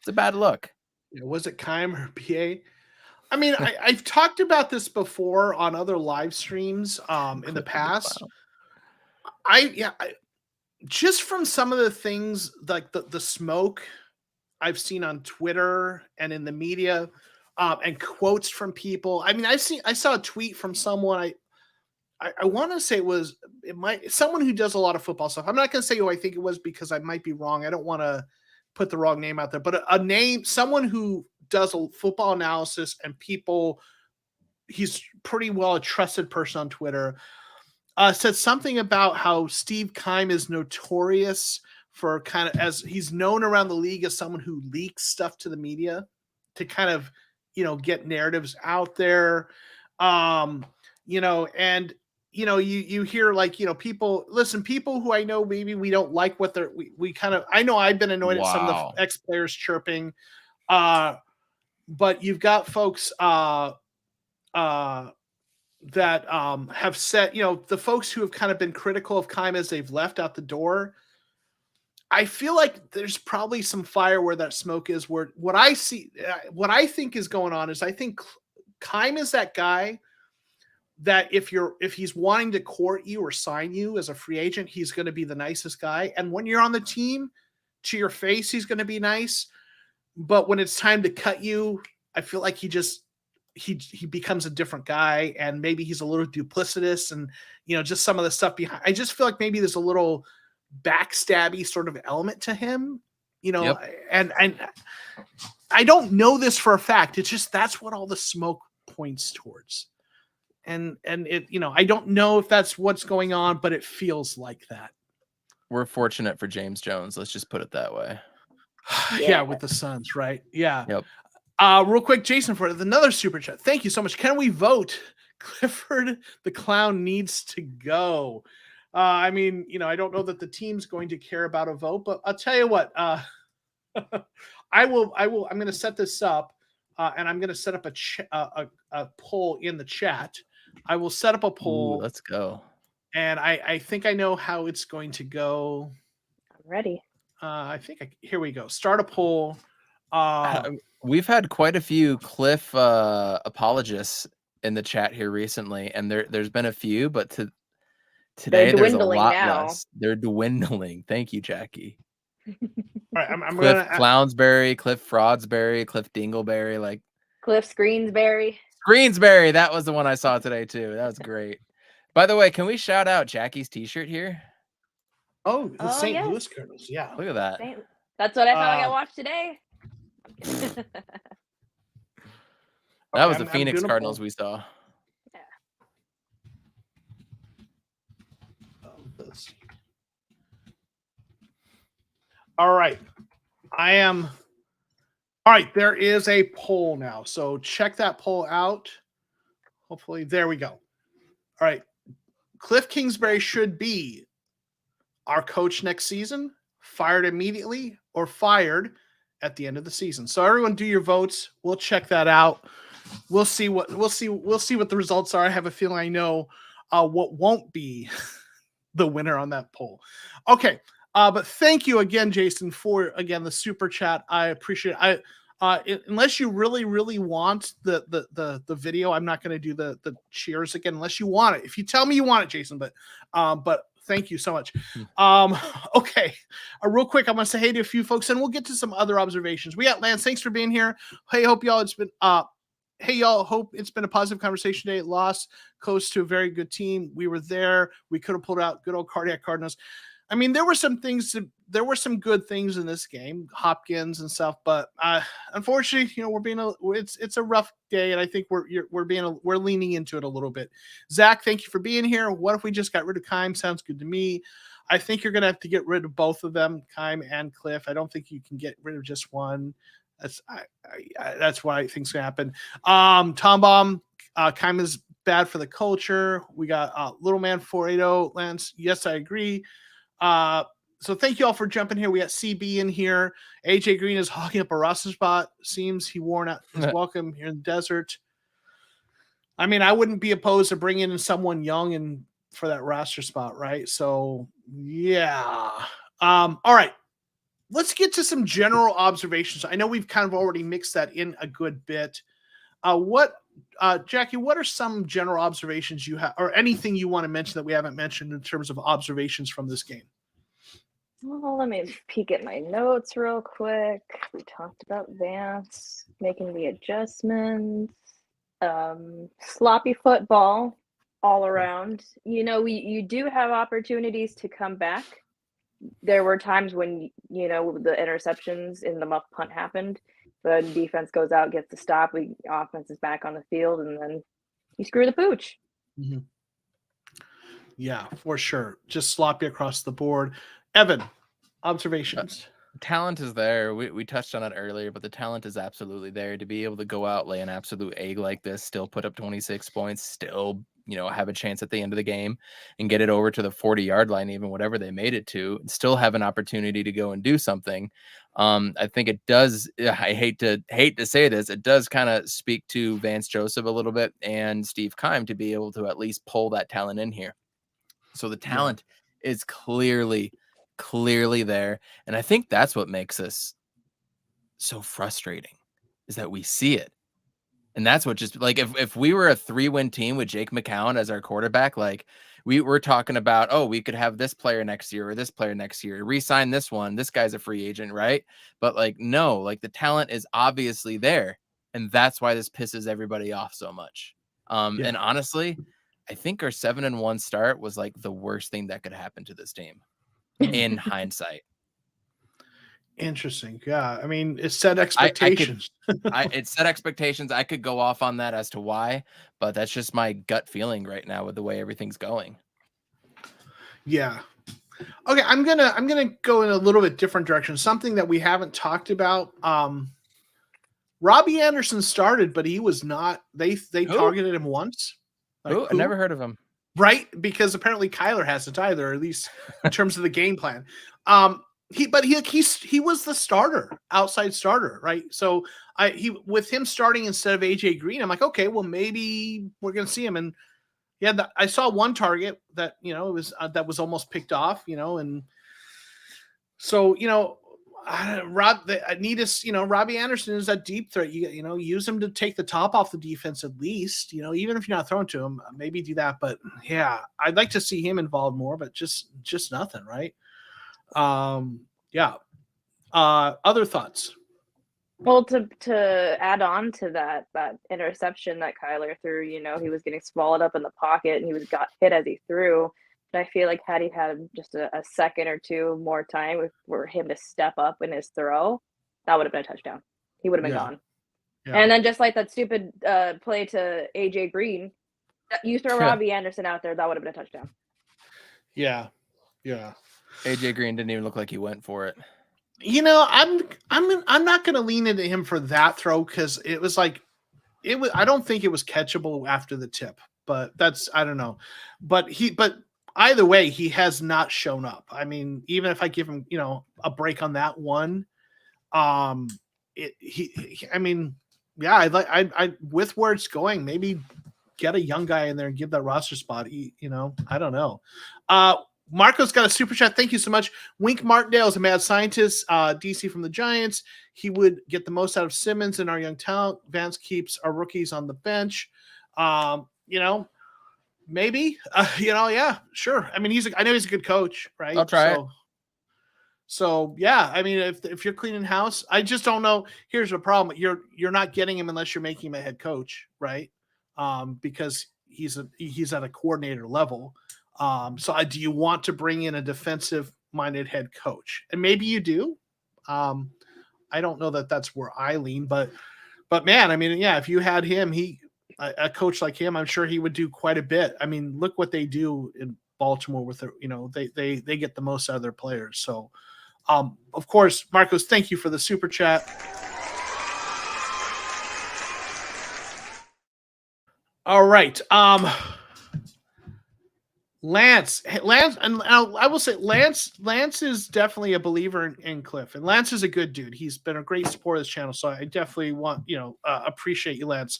It's a bad look. Was it Keim or PA? I mean, I've talked about this before on other live streams in the past. Just from some of the things like the smoke I've seen on Twitter and in the media, and quotes from people. I mean, I saw a tweet from someone. I want to say someone who does a lot of football stuff. I'm not going to say who I think it was because I might be wrong. I don't want to put the wrong name out there, but a name, someone who does a football analysis and he's pretty well a trusted person on Twitter, said something about how Steve Keim is notorious for as he's known around the league as someone who leaks stuff to the media to kind of, get narratives out there. And you hear people who I know, maybe we don't like what I know I've been annoyed at some of the ex-players chirping, but you've got folks that have said, the folks who have kind of been critical of Keim as they've left out the door. I feel like there's probably some fire where that smoke is. Where what I think is going on is I think Keim is that guy that if he's wanting to court you or sign you as a free agent, he's going to be the nicest guy. And when you're on the team, to your face, he's going to be nice. But when it's time to cut you, I feel like he becomes a different guy, and maybe he's a little duplicitous, and just some of the stuff behind. I just feel like maybe there's a little backstabby sort of element to him, yep. And I don't know this for a fact. It's just that's what all the smoke points towards. And it, I don't know if that's what's going on, but it feels like that. We're fortunate for James Jones. Let's just put it that way. Yeah, with the Suns, right? Yeah. Yep. Real quick, Jason, for another super chat. Thank you so much. Can we vote? Clifford the Clown needs to go. I mean, I don't know that the team's going to care about a vote, but I'll tell you what. I will. I'm going to set this up, and I'm going to set up a poll in the chat. I will set up a poll. Ooh, let's go. And I think I know how it's going to go. I'm ready. Here we go. Start a poll. We've had quite a few Cliff apologists in the chat here recently, and there's been a few, but today there's a lot less. They're dwindling. Thank you, Jackie. All right, I'm Cliff gonna Clownsberry, Cliff Fraudsberry, Cliff Dingleberry, like Cliff Screensberry. Screensberry. That was the one I saw today too. That was great. By the way, can we shout out Jackie's T-shirt here? Oh, the St. Louis Cardinals. Yeah, look at that. That's what I felt like I watched today. That was the Phoenix Cardinals we saw. Yeah. All right. All right, there is a poll now. So check that poll out. Hopefully, there we go. All right. Cliff Kingsbury should be our coach next season, fired immediately, or fired at the end of the season. So everyone do your votes. We'll check that out. We'll see what the results are. I have a feeling I know what won't be the winner on that poll. Okay. But thank you again, Jason, for the super chat. I appreciate it. Unless you really, really want the video, I'm not going to do the cheers again unless you want it. If you tell me you want it, Jason, but thank you so much. Okay. Real quick, I'm going to say hey to a few folks and we'll get to some other observations. We got Lance. Thanks for being here. Hey, hope y'all hope it's been a positive conversation today. Lost coast to a very good team. We were there. We could have pulled out good old cardiac Cardinals. I mean, there were some good things in this game, Hopkins and stuff, but unfortunately, it's a rough day, and I think we're leaning into it a little bit. Zach, thank you for being here. What if we just got rid of Keim? Sounds good to me. I think you're gonna have to get rid of both of them, Keim and Cliff. I don't think you can get rid of just one. That's why things can happen. Tom Baum, Keim is bad for the culture. We got Little Man 480, Lance. Yes, I agree. So thank you all for jumping here. We got CB in here. AJ Green is hogging up a roster spot. Seems he worn out his welcome here in the desert. I mean, I wouldn't be opposed to bringing in someone young and for that roster spot, right? So yeah. All right. Let's get to some general observations. I know we've kind of already mixed that in a good bit. Jackie, what are some general observations you have, or anything you want to mention that we haven't mentioned in terms of observations from this game? Well, let me peek at my notes real quick. We talked about Vance making the adjustments. Sloppy football all around. You do have opportunities to come back. There were times when, the interceptions in the muff punt happened. The defense goes out, gets the stop. Offense is back on the field, and then you screw the pooch. Mm-hmm. Yeah, for sure. Just sloppy across the board. Evan, observations. Talent is there. We touched on it earlier, but the talent is absolutely there to be able to go out, lay an absolute egg like this, still put up 26 points, still have a chance at the end of the game and get it over to the 40-yard line, even whatever they made it to, and still have an opportunity to go and do something. I think it does. I hate to say this. It does kind of speak to Vance Joseph a little bit and Steve Keim to be able to at least pull that talent in here. So the talent is clearly there. And I think that's what makes us so frustrating is that we see it. And that's what just like if we were a 3-win team with Jake McCown as our quarterback, like we were talking about, oh, we could have this player next year or this player next year, re-sign this one. This guy's a free agent, right? But like, no, like the talent is obviously there. And that's why this pisses everybody off so much. And honestly, I think our 7-1 start was like the worst thing that could happen to this team in hindsight. Interesting. Yeah. I mean, it set expectations. It set expectations. I could go off on that as to why, but that's just my gut feeling right now with the way everything's going. Yeah. Okay. I'm going to go in a little bit different direction. Something that we haven't talked about. Robbie Anderson started, but he was not, they targeted him once. Like, I never heard of him. Right. Because apparently Kyler hasn't either, at least in terms of the game plan. He was the starter, outside starter, right? So with him starting instead of AJ Green, I'm like, okay, well maybe we're gonna see him. And I saw one target that it was that was almost picked off, and so I need us, Robbie Anderson is that deep threat. Use him to take the top off the defense at least. Even if you're not throwing to him, maybe do that. But yeah, I'd like to see him involved more. But just nothing, right? Yeah. Other thoughts? Well, to add on to that interception that Kyler threw, he was getting swallowed up in the pocket and he got hit as he threw. And I feel like had he had just a second or two more time for him to step up in his throw, that would have been a touchdown. He would have been gone. Yeah. And then just like that stupid play to AJ Green, you throw Robbie Anderson out there, that would have been a touchdown. Yeah. AJ Green didn't even look like he went for it. I'm not going to lean into him for that throw because it was. I don't think it was catchable after the tip, but I don't know. But either way, he has not shown up. I mean, even if I give him, a break on that one, I with where it's going, maybe get a young guy in there and give that roster spot. I don't know. Marco's got a super chat. Thank you so much. Wink Martindale is a mad scientist. DC from the Giants. He would get the most out of Simmons and our young talent. Vance keeps our rookies on the bench. Maybe. Yeah, sure. I mean, I know he's a good coach, right? I'll try it. So yeah, I mean, if you're cleaning house, I just don't know. Here's the problem: you're not getting him unless you're making him a head coach, right? Because he's at a coordinator level. So do you want to bring in a defensive-minded head coach? And maybe you do. I don't know that that's where I lean, but man, I mean, yeah, if you had him, a coach like him, I'm sure he would do quite a bit. I mean, look what they do in Baltimore with they get the most out of their players. So, of course, Marcos, thank you for the super chat. All right. Lance, and I will say Lance is definitely a believer in Cliff, and Lance is a good dude. He's been a great support of this channel, so I definitely want appreciate you, Lance.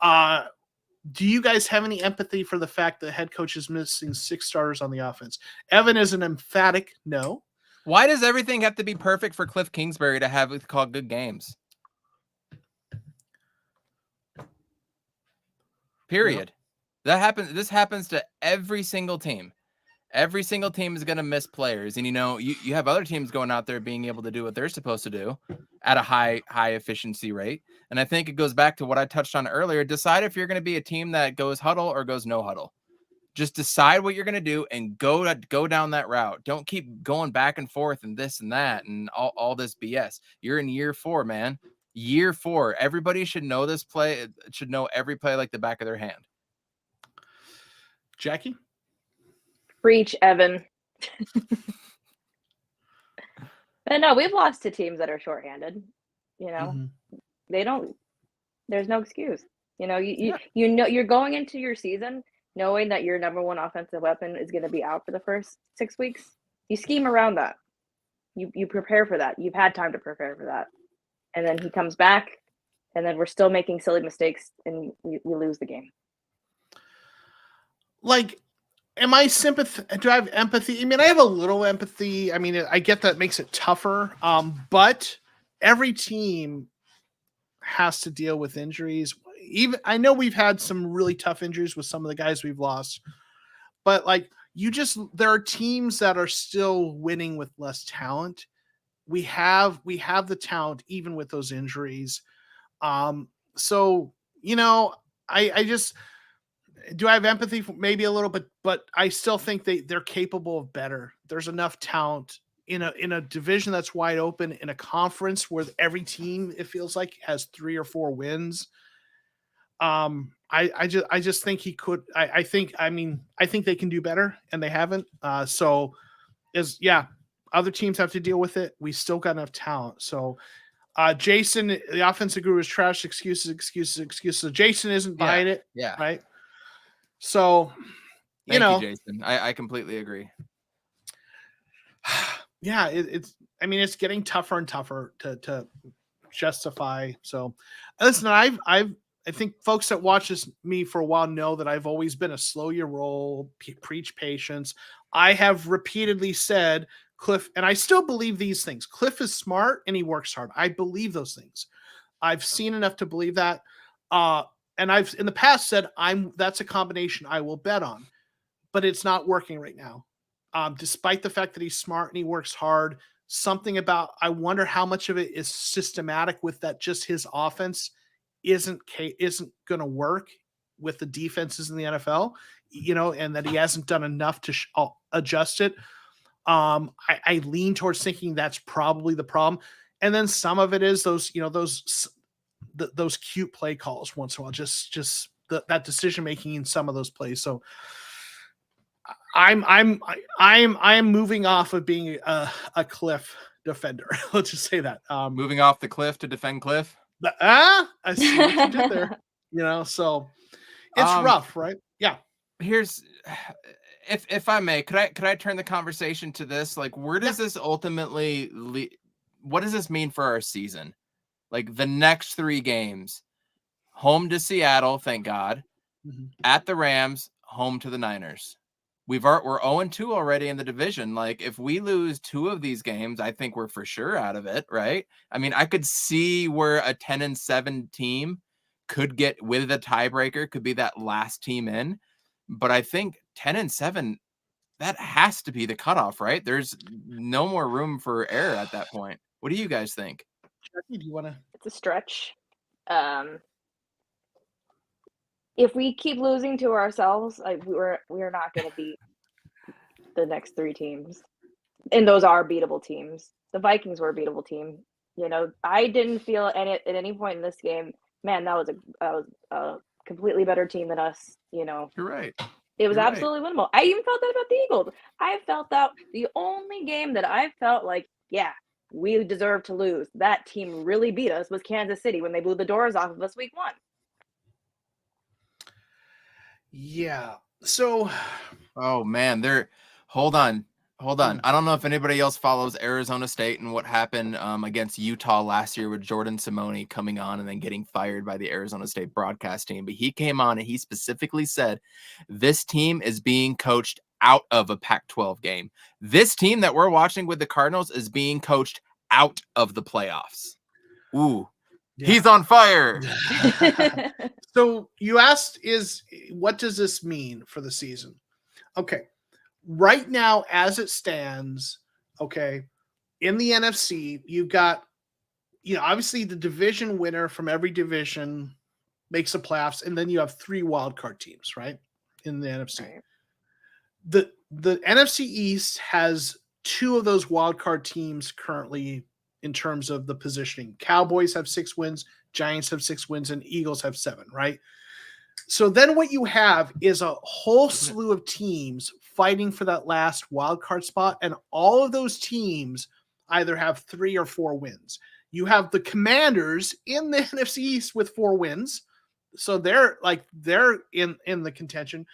Do you guys have any empathy for the fact that the head coach is missing 6 starters on the offense? Evan is an emphatic no. Why does everything have to be perfect for Cliff Kingsbury to have it called good games? Period. Yeah. This happens to every single team. Every single team is going to miss players. And, you have other teams going out there being able to do what they're supposed to do at a high efficiency rate. And I think it goes back to what I touched on earlier. Decide if you're going to be a team that goes huddle or goes no huddle. Just decide what you're going to do and go down that route. Don't keep going back and forth and this and that and all this BS. You're in year 4, man. Year 4. Everybody should know this play. Should know every play like the back of their hand. Jackie? Preach, Evan. But no, we've lost to teams that are shorthanded. They don't. There's no excuse. You're going into your season knowing that your number one offensive weapon is going to be out for the first 6 weeks. You scheme around that. You prepare for that. You've had time to prepare for that, and then he comes back, and then we're still making silly mistakes, and we lose the game. Like, am I sympathetic? Do I have empathy? I mean, I have a little empathy. I mean, I get that makes it tougher. But every team has to deal with injuries. Even I know we've had some really tough injuries with some of the guys we've lost, but there are teams that are still winning with less talent. We have the talent even with those injuries. So, I just. Do I have empathy for maybe a little bit, but I still think they're capable of better. There's enough talent in a division that's wide open, in a conference where every team, it feels like, has 3 or 4 wins. I just think he could. I think they can do better, and they haven't. Other teams have to deal with it. We still got enough talent. So, Jason, the offensive guru, is trash. Excuses. So Jason isn't behind it. Yeah. Right. So, Thank you, Jason. I completely agree. Yeah, it's getting tougher and tougher to justify. So, listen, I think folks that watch me for a while know that I've always been a slow your roll, preach patience. I have repeatedly said Cliff, and I still believe these things. Cliff is smart and he works hard. I believe those things. I've seen enough to believe that. And I've in the past said that's a combination I will bet on, but it's not working right now. Despite the fact that he's smart and he works hard, something about I wonder how much of it is systematic with that. Just his offense isn't going to work with the defenses in the NFL, and that he hasn't done enough to adjust it. I lean towards thinking that's probably the problem, and then some of it is those cute play calls once in a while, just that decision making in some of those plays. So I'm moving off of being a Cliff defender. Let's just say that. Moving off the cliff to defend Cliff. I see what you did there. So it's rough, right? Yeah. Here's, if I may, could I turn the conversation to this? Like, where does this ultimately what does this mean for our season? Like the next 3 games, home to Seattle, thank God, at the Rams, home to the Niners. We're 0-2 already in the division. Like, if we lose 2 of these games, I think we're for sure out of it, right? I mean, I could see where a 10-7 team could get with a tiebreaker, could be that last team in. But I think 10-7, that has to be the cutoff, right? There's no more room for error at that point. What do you guys think? Jackie, do you want to? It's a stretch. If we keep losing to ourselves, we're not going to beat the next 3 teams, and those are beatable teams. The Vikings were a beatable team. I didn't feel at any point in this game, man, that was a completely better team than us. You're right. It was absolutely winnable. I even felt that about the Eagles. I felt that the only game that I felt like, yeah, we deserve to lose, that team really beat us, was Kansas City when they blew the doors off of us week 1. Yeah. So, oh man, hold on. I don't know if anybody else follows Arizona State and what happened against Utah last year with Jordan Simone coming on and then getting fired by the Arizona State broadcast team. But he came on and he specifically said, this team is being coached out of a Pac-12 game. This team that we're watching with the Cardinals is being coached out of the playoffs. Ooh. Yeah. He's on fire. So you asked, what does this mean for the season? Okay. Right now, as it stands, okay, in the NFC, you've got, obviously the division winner from every division makes the playoffs, and then you have 3 wildcard teams, right, in the NFC. Right. The NFC East has 2 of those wildcard teams currently in terms of the positioning. Cowboys have 6 wins, Giants have 6 wins, and Eagles have 7, right? So then what you have is a whole slew of teams fighting for that last wild card spot, and all of those teams either have 3 or 4 wins. You have the Commanders in the NFC East with 4 wins, so they're in the contention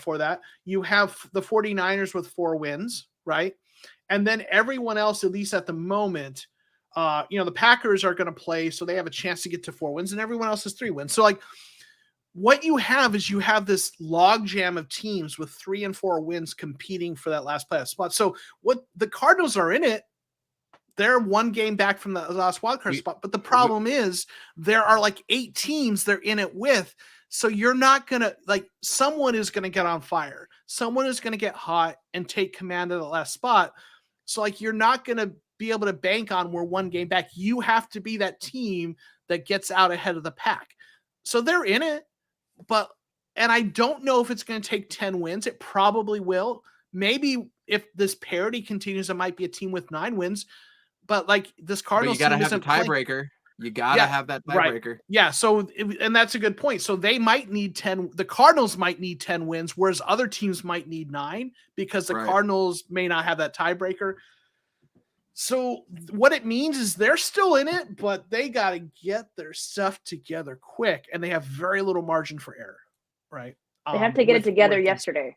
for that. You have the 49ers with 4 wins, right? And then everyone else, at least at the moment, the Packers are going to play, so they have a chance to get to 4 wins, and everyone else has 3 wins. So what you have is you have this logjam of teams with 3 and 4 wins competing for that last playoff spot. So what the Cardinals are in it, they're 1 game back from the last wildcard spot. But the problem is there are 8 teams they're in it with. So you're not going to someone is going to get on fire. Someone is going to get hot and take command of the last spot. So you're not going to be able to bank on we're 1 game back. You have to be that team that gets out ahead of the pack. So they're in it. And I don't know if it's going to take 10 wins. It probably will. Maybe if this parity continues, it might be a team with 9 wins. But this Cardinals team isn't playing. You got to have the tiebreaker. You got to have that tiebreaker. Right. Yeah. So, and that's a good point. So they might need 10. The Cardinals might need 10 wins, whereas other teams might need 9 because the Cardinals may not have that tiebreaker. So what it means is they're still in it, but they got to get their stuff together quick, and they have very little margin for error, right? They have to get it together yesterday.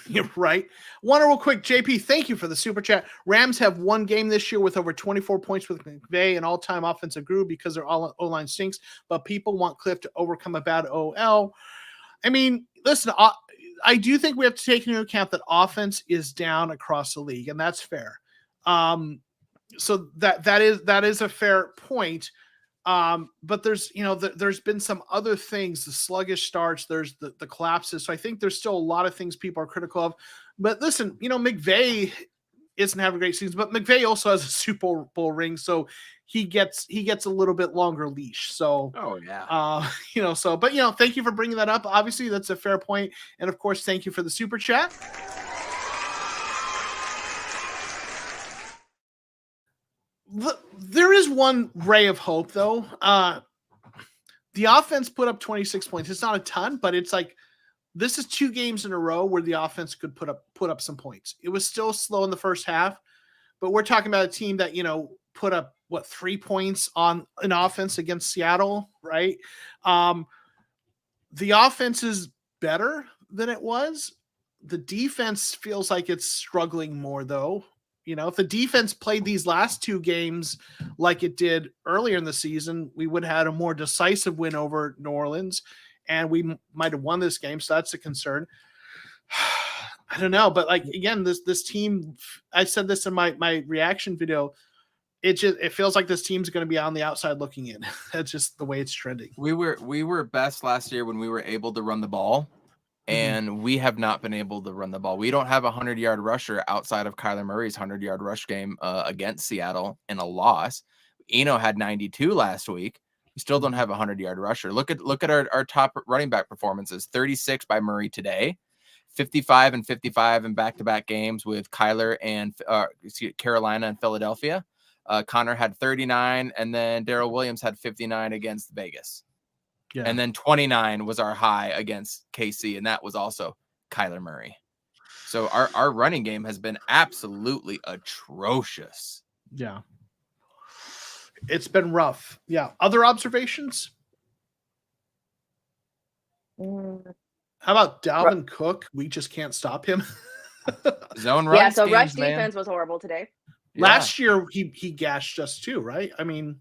You're right. One real quick, JP, thank you for the super chat. Rams have 1 game this year with over 24 points with McVay, an all-time offensive guru because their O-line stinks, but people want Cliff to overcome a bad OL. I mean, listen, I do think we have to take into account that offense is down across the league, and that's fair. So that is a fair point. But there's, there's been some other things, the sluggish starts, there's the collapses. So I think there's still a lot of things people are critical of. But listen, McVay isn't having a great season, but McVay also has a Super Bowl ring, so he gets a little bit longer leash. So, thank you for bringing that up. Obviously, that's a fair point, and of course, thank you for the super chat. There is one ray of hope, though. The offense put up 26 points. It's not a ton, but it's like this is 2 games in a row where the offense could put up some points. It was still slow in the first half, but we're talking about a team that put up 3 points on an offense against Seattle, right? The offense is better than it was. The defense feels like it's struggling more, though. If the defense played these last 2 games like it did earlier in the season, we would have had a more decisive win over New Orleans, and we might have won this game. So that's a concern. I don't know, but again, this team, I said this in my reaction video. It feels like this team's going to be on the outside looking in. That's just the way it's trending. We were best last year when we were able to run the ball. And we have not been able to run the ball. We don't have a 100-yard rusher outside of Kyler Murray's 100-yard rush game against Seattle in a loss. Eno had 92 last week. We still don't have a 100-yard rusher. Look at our top running back performances. 36 by Murray today, 55 and 55 in back-to-back games with Kyler and Carolina and Philadelphia. Connor had 39, and then Darrell Williams had 59 against Vegas. Yeah. And then 29 was our high against KC, and that was also Kyler Murray. So our running game has been absolutely atrocious. Yeah. It's been rough. Yeah. Other observations? How about Dalvin Cook? We just can't stop him. Zone run. Yeah, so schemes, rush man. defense was horrible today. Last year, he gashed us too, right? I mean...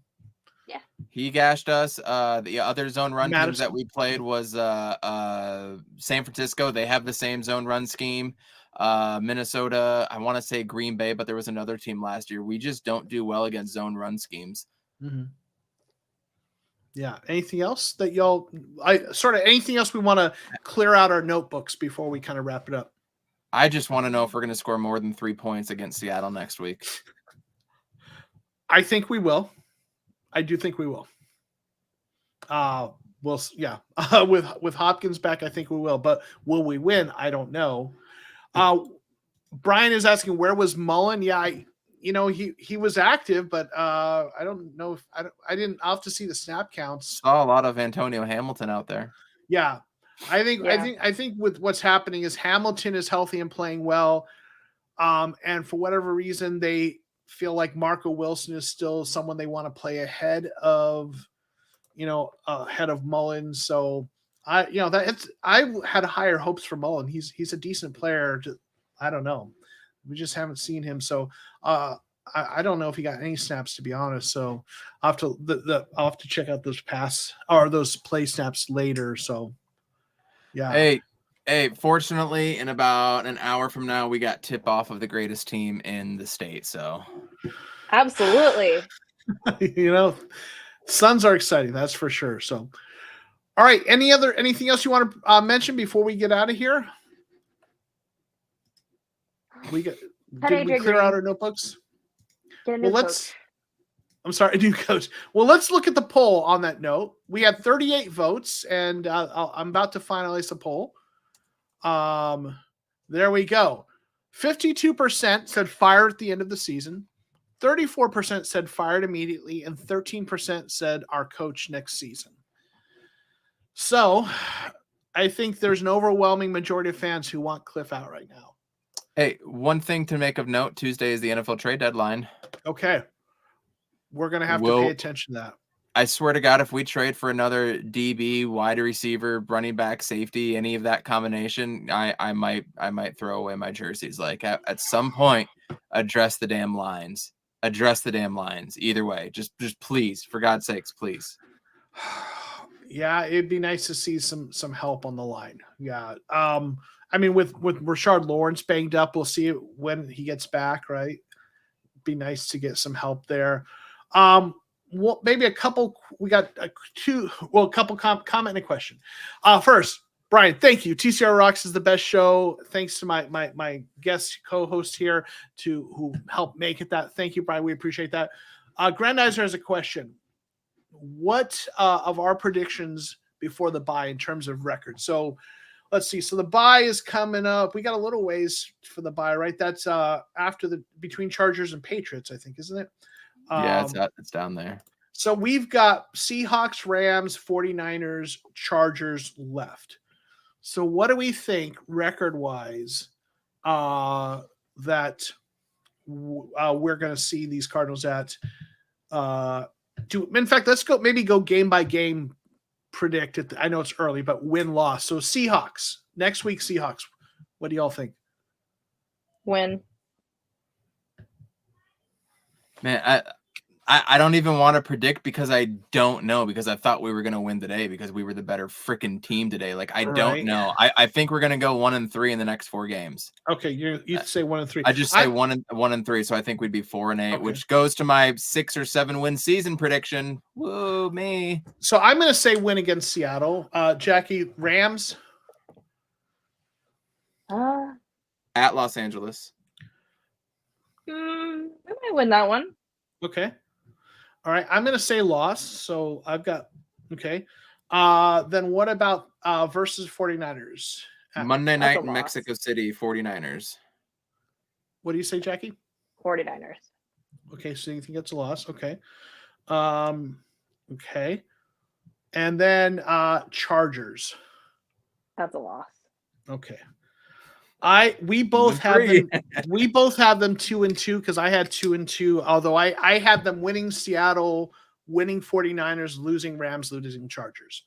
Yeah, he gashed us. The other zone run teams that we played was San Francisco. They have the same zone run scheme. Minnesota, I want to say Green Bay, but there was another team last year. We just don't do well against zone run schemes. Mm-hmm. Yeah. Anything else that anything else we want to clear out our notebooks before we kind of wrap it up? I just want to know if we're going to score more than 3 points against Seattle next week. I think we will. I do think we will. With Hopkins back, I think we will. But will we win? I don't know. Brian is asking, where was Mullen? Yeah, he was active, but I don't know if I'll have to see the snap counts. Saw a lot of Antonio Hamilton out there. Yeah, I think with what's happening is Hamilton is healthy and playing well, and for whatever reason they feel like Marco Wilson is still someone they want to play ahead of Mullen. So I had higher hopes for Mullen. He's a decent player. I don't know. We just haven't seen him. So I don't know if he got any snaps, to be honest. So I'll have to check out those those play snaps later. So yeah. Hey, fortunately, in about an hour from now, we got tip off of the greatest team in the state. So, absolutely. Suns are exciting. That's for sure. So, all right. Anything else you want to mention before we get out of here? Did we clear out our notebooks? I'm sorry, new coach. Well, let's look at the poll on that note. We had 38 votes, and I'm about to finalize the poll. There we go. 52% said fired at the end of the season. 34% said fired immediately, and 13% said our coach next season. So I think there's an overwhelming majority of fans who want Cliff out right now. Hey, one thing to make of note, Tuesday is the NFL trade deadline. Okay. We're going to have to pay attention to that. I swear to God, if we trade for another DB, wide receiver, running back, safety, any of that combination, I might throw away my jerseys. Like at some point, address the damn lines. Address the damn lines. Either way, just please, for God's sakes, please. Yeah, it'd be nice to see some help on the line. Yeah. I mean, with Rashard Lawrence banged up, we'll see when he gets back, right? Be nice to get some help there. Well, maybe a couple. We got a couple comment and a question. First, Brian, thank you. TCR Rocks is the best show. Thanks to my guest co-host here who helped make it that. Thank you, Brian. We appreciate that. Grandizer has a question. What of our predictions before the bye in terms of record? So let's see. So the bye is coming up. We got a little ways for the bye, right? That's after between Chargers and Patriots, I think, isn't it? Yeah, it's down there. So we've got Seahawks, Rams, 49ers, Chargers left. So what do we think record-wise that we're going to see these Cardinals at? In fact, let's go game by game. Predict it. I know it's early, but win-loss. So Seahawks next week. Seahawks. What do y'all think? Win. Man, I don't even want to predict because I don't know, because I thought we were going to win today because we were the better freaking team today. Like, I don't know. I think we're going to go 1-3 in the next 4 games. Okay. You say 1-3. I just say 1-3. So I think we'd be 4-8, which goes to my 6 or 7 win season prediction. Whoa, me. So I'm going to say win against Seattle. Jackie, Rams. At Los Angeles. We might win that one. Okay. All right. I'm going to say loss. So I've got, okay. Then what about versus 49ers? Monday night in Mexico City, 49ers. What do you say, Jackie? 49ers. Okay. So you think it's a loss. Okay. Okay. And then Chargers. That's a loss. Okay. We both have them 2-2 because I had 2-2. Although I had them winning Seattle, winning 49ers, losing Rams, losing Chargers.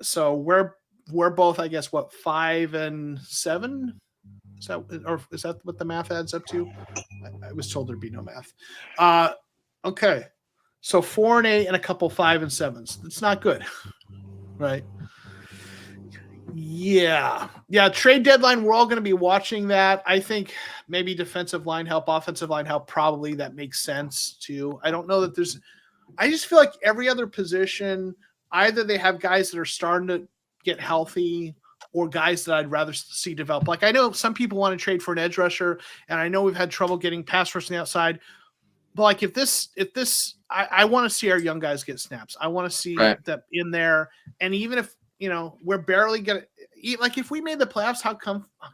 So we're both, I guess, what, 5-7? Is that what the math adds up to? I was told there'd be no math. Okay. So 4-8 and a couple 5-7s. It's not good, right? Yeah. Trade deadline. We're all going to be watching that. I think maybe defensive line help, offensive line help. Probably that makes sense too. I don't know that I just feel like every other position, either they have guys that are starting to get healthy or guys that I'd rather see develop. Like, I know some people want to trade for an edge rusher, and I know we've had trouble getting pass rush on the outside. But like, I want to see our young guys get snaps. I want to see that in there. And even if, we're barely going to, like, if we made the playoffs, how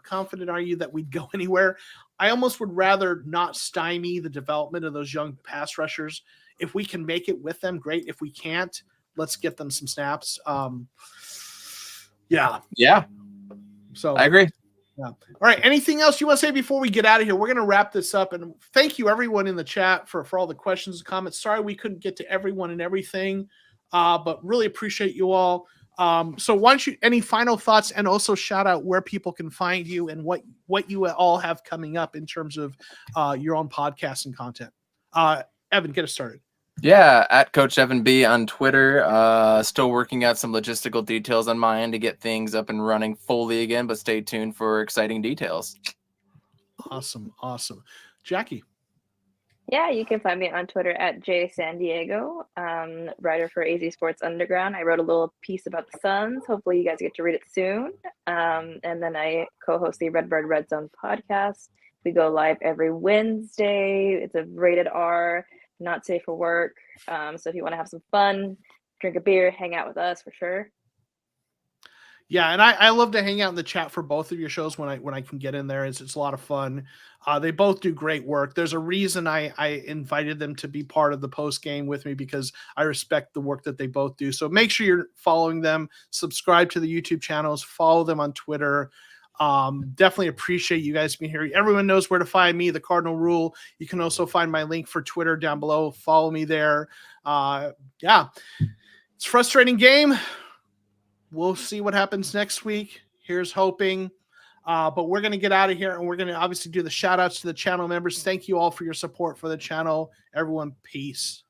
confident are you that we'd go anywhere? I almost would rather not stymie the development of those young pass rushers. If we can make it with them, great. If we can't, let's get them some snaps. Yeah. So I agree. Yeah. All right. Anything else you want to say before we get out of here? We're going to wrap this up, and thank you everyone in the chat for all the questions and comments. Sorry we couldn't get to everyone and everything, but really appreciate you all. So why don't you, any final thoughts, and also shout out where people can find you and what you all have coming up in terms of your own podcast and content. Evan, get us started. Yeah, at Coach Evan B on Twitter. Still working out some logistical details on my end to get things up and running fully again, but stay tuned for exciting details. Awesome. Jackie. Yeah, you can find me on Twitter at jsandiego, writer for AZ Sports Underground. I wrote a little piece about the Suns. Hopefully you guys get to read it soon. And then I co-host the Redbird Red Zone podcast. We go live every Wednesday. It's a rated R, not safe for work. So if you want to have some fun, drink a beer, hang out with us for sure. Yeah, and I love to hang out in the chat for both of your shows when I can get in there. It's a lot of fun. They both do great work. There's a reason I invited them to be part of the post game with me, because I respect the work that they both do. So make sure you're following them, subscribe to the YouTube channels, follow them on Twitter. Definitely appreciate you guys being here. Everyone knows where to find me, the Cardinal Rule. You can also find my link for Twitter down below. Follow me there. Yeah, it's a frustrating game. We'll see what happens next week. Here's hoping. But we're going to get out of here, and we're going to obviously do the shout outs to the channel members. Thank you all for your support for the channel. Everyone, peace.